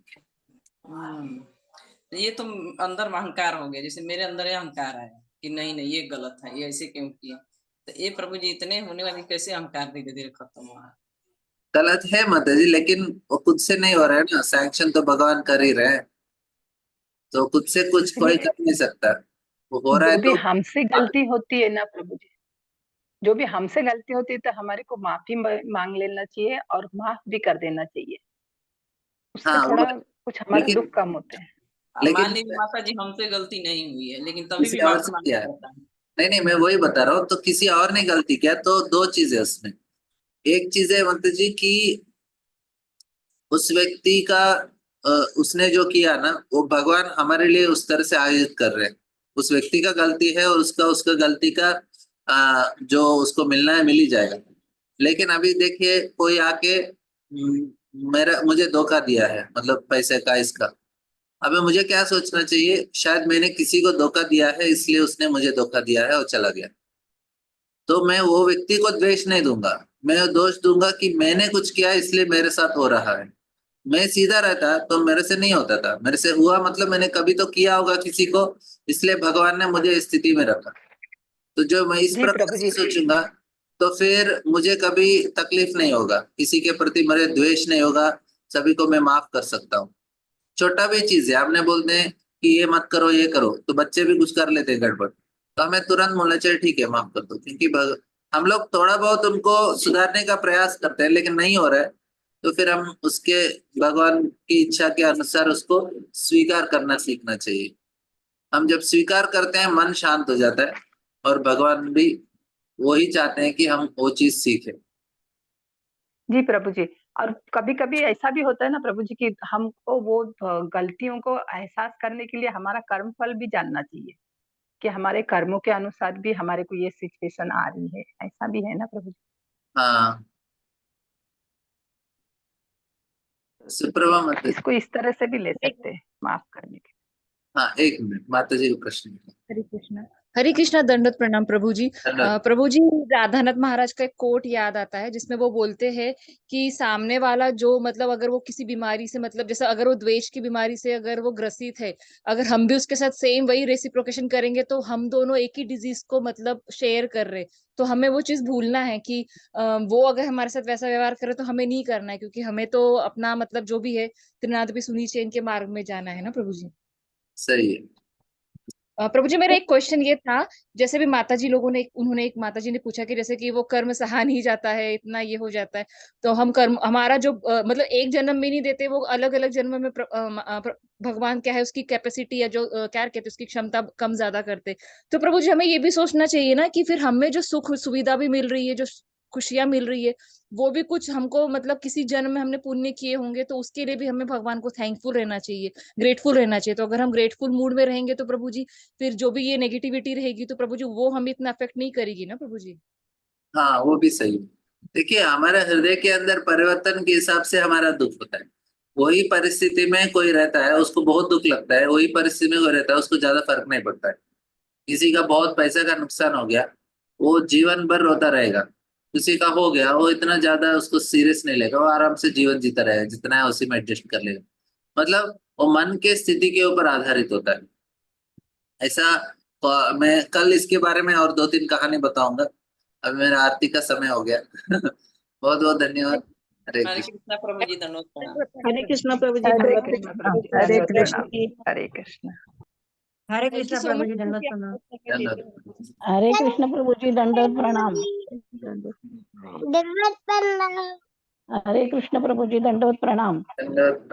तो ये तो अंदर में अहंकार हो गया। जैसे मेरे अंदर ये अहंकार आया कि नहीं नहीं ये गलत है, ये ऐसे क्यों किया। तो ये प्रभु जी इतने होने वाले कैसे अहंकार धीरे धीरे खत्म हो रहा है? गलत है माता जी, लेकिन वो खुद से नहीं हो रहा है ना, सैंक्शन तो भगवान कर ही रहे हैं, तो खुद से कुछ कोई कर नहीं सकता। वो हो रहा है जो भी तो हमसे गलती होती है ना प्रभु जी, जो भी हमसे गलती होती है तो हमारे को माफी मांग लेना चाहिए और माफ भी कर देना चाहिए। उससे हाँ वो, थोड़ा कुछ हमारा दुख लेकिन कम होते हैं। मान लेकिन लीजिए माता जी हमसे गलती नहीं हुई है, लेकिन तभी किसी भी और माफी से मांगना किया है। पड़ता है। नहीं नहीं, मैं वही बता रहा हूँ, तो किसी और ने गलती किया तो दो चीजें उसमें। एक चीज है माता जी की उस व्यक्ति का उसने जो किया ना, वो भगवान हमारे लिए उस तरह से आयोजित कर रहे हैं। उस व्यक्ति का गलती है और उसका उसका गलती का जो उसको मिलना है मिल ही जाएगा। लेकिन अभी देखिए कोई आके मेरा मुझे धोखा दिया है, मतलब पैसे का इसका। अबे मुझे क्या सोचना चाहिए, शायद मैंने किसी को धोखा दिया है इसलिए उसने मुझे धोखा दिया है और चला गया। तो मैं वो व्यक्ति को द्वेष नहीं दूंगा, मैं दोष दूंगा कि मैंने कुछ किया इसलिए मेरे साथ हो रहा है। मैं सीधा रहता तो मेरे से नहीं होता था, मेरे से हुआ मतलब मैंने कभी तो किया होगा किसी को, इसलिए भगवान ने मुझे इस स्थिति में रखा। तो जो मैं इस जी प्रकार प्रभु से जी। सोचूंगा तो फिर मुझे कभी तकलीफ नहीं होगा, किसी के प्रति मेरे द्वेष नहीं होगा, सभी को मैं माफ कर सकता हूँ। छोटा भी चीज है, आपने बोलते हैं कि ये मत करो ये करो, तो बच्चे भी कुछ कर लेते हैं गड़बड़, तो हमें तुरंत बोलना चाहिए ठीक है माफ कर दो, क्योंकि हम लोग थोड़ा बहुत उनको सुधारने का प्रयास करते हैं लेकिन नहीं हो रहा है, तो फिर हम उसके भगवान की इच्छा के अनुसार उसको स्वीकार करना सीखना चाहिए। हम जब स्वीकार करते हैं मन शांत हो जाता है, और भगवान भी वही चाहते हैं कि हम वो चीज सीखें। जी प्रभु जी। और कभी कभी ऐसा भी होता है ना प्रभु जी कि हमको वो गलतियों को एहसास करने के लिए हमारा कर्म फल भी जानना चाहिए, कि हमारे कर्मों के अनुसार भी हमारे को ये सिचुएशन आ रही है, ऐसा भी है ना प्रभु जी। हाँ सुप्रभा माता जी। इसको इस तरह से भी ले सकते हैं माफ करने के। हाँ एक मिनट, माता जी को प्रश्न। हरे कृष्णा। हरे कृष्णा, दंडवत प्रणाम प्रभु जी। धन्यवाद। प्रभु जी, राधानाथ महाराज का एक कोट याद आता है जिसमें वो बोलते हैं कि सामने वाला जो मतलब अगर वो किसी बीमारी से मतलब जैसे अगर वो द्वेष की बीमारी से अगर वो ग्रसित है, अगर हम भी उसके साथ सेम वही रेसिप्रोकेशन करेंगे तो हम दोनों एक ही डिजीज को मतलब शेयर कर रहे। तो हमें वो चीज भूलना है कि वो अगर हमारे साथ वैसा व्यवहार करे तो हमें नहीं करना है, क्योंकि हमें तो अपना मतलब जो भी है त्रिनाद भी सुनी चैन के मार्ग में जाना है ना प्रभु जी। सही है। प्रभु जी, मेरा एक क्वेश्चन ये था, जैसे भी माता जी लोगों ने उन्होंने एक माता जी ने पूछा कि जैसे कि वो कर्म सहा नहीं जाता है, इतना ये हो जाता है, तो हम कर्म हमारा जो मतलब एक जन्म में नहीं देते, वो अलग अलग जन्म में भगवान क्या है उसकी कैपेसिटी या जो क्या कहते हैं उसकी क्षमता कम ज्यादा करते। तो प्रभु जी, हमें ये भी सोचना चाहिए ना कि फिर हमें जो सुख सुविधा भी मिल रही है, जो खुशियां मिल रही है, वो भी कुछ हमको मतलब किसी जन्म में हमने पुण्य किए होंगे, तो उसके लिए भी हमें भगवान को थैंकफुल रहना चाहिए, ग्रेटफुल रहना चाहिए। तो अगर हम ग्रेटफुल मूड में रहेंगे तो प्रभु जी फिर जो भी ये नेगेटिविटी रहेगी तो प्रभु जी वो हमें इतना अफेक्ट नहीं करेगी ना प्रभु जी। हाँ वो भी सही है। देखिए हमारे हृदय के अंदर परिवर्तन के हिसाब से हमारा दुख होता है। वही परिस्थिति में कोई रहता है उसको बहुत दुख लगता है, वही परिस्थिति में कोई रहता है उसको ज्यादा फर्क नहीं पड़ता है। किसी का बहुत पैसे का नुकसान हो गया, वो जीवन भर रोता रहेगा। किसी का हो गया, वो इतना ज्यादा उसको सीरियस नहीं लेगा, वो आराम से जीवन जीता रहेगा, जितना है उसी में एडजस्ट कर लेगा। मतलब वो मन के स्थिति के ऊपर आधारित होता है ऐसा। मैं कल इसके बारे में और दो तीन कहानी बताऊंगा। अब मेरा आरती का समय हो गया। बहुत बहुत धन्यवाद। हरे हरे कृष्ण। कृष्णा प्रभु जी, धन्यवाद प्रणाम। हरे कृष्णा प्रभु जी, हरे धन्यवाद कृष्ण प्रणाम। प्रभु जी, हरे दंडवत कृष्ण प्रणाम। जी। Hare Krishna. Hare thank Krishna you so प्रभु मच जी, धन्यवाद प्रणाम। धन्यवाद। हरे कृष्ण प्रभु जी, दंडवत प्रणाम। हरे कृष्ण प्रभु जी, दंडवत प्रणाम। धन्यवाद।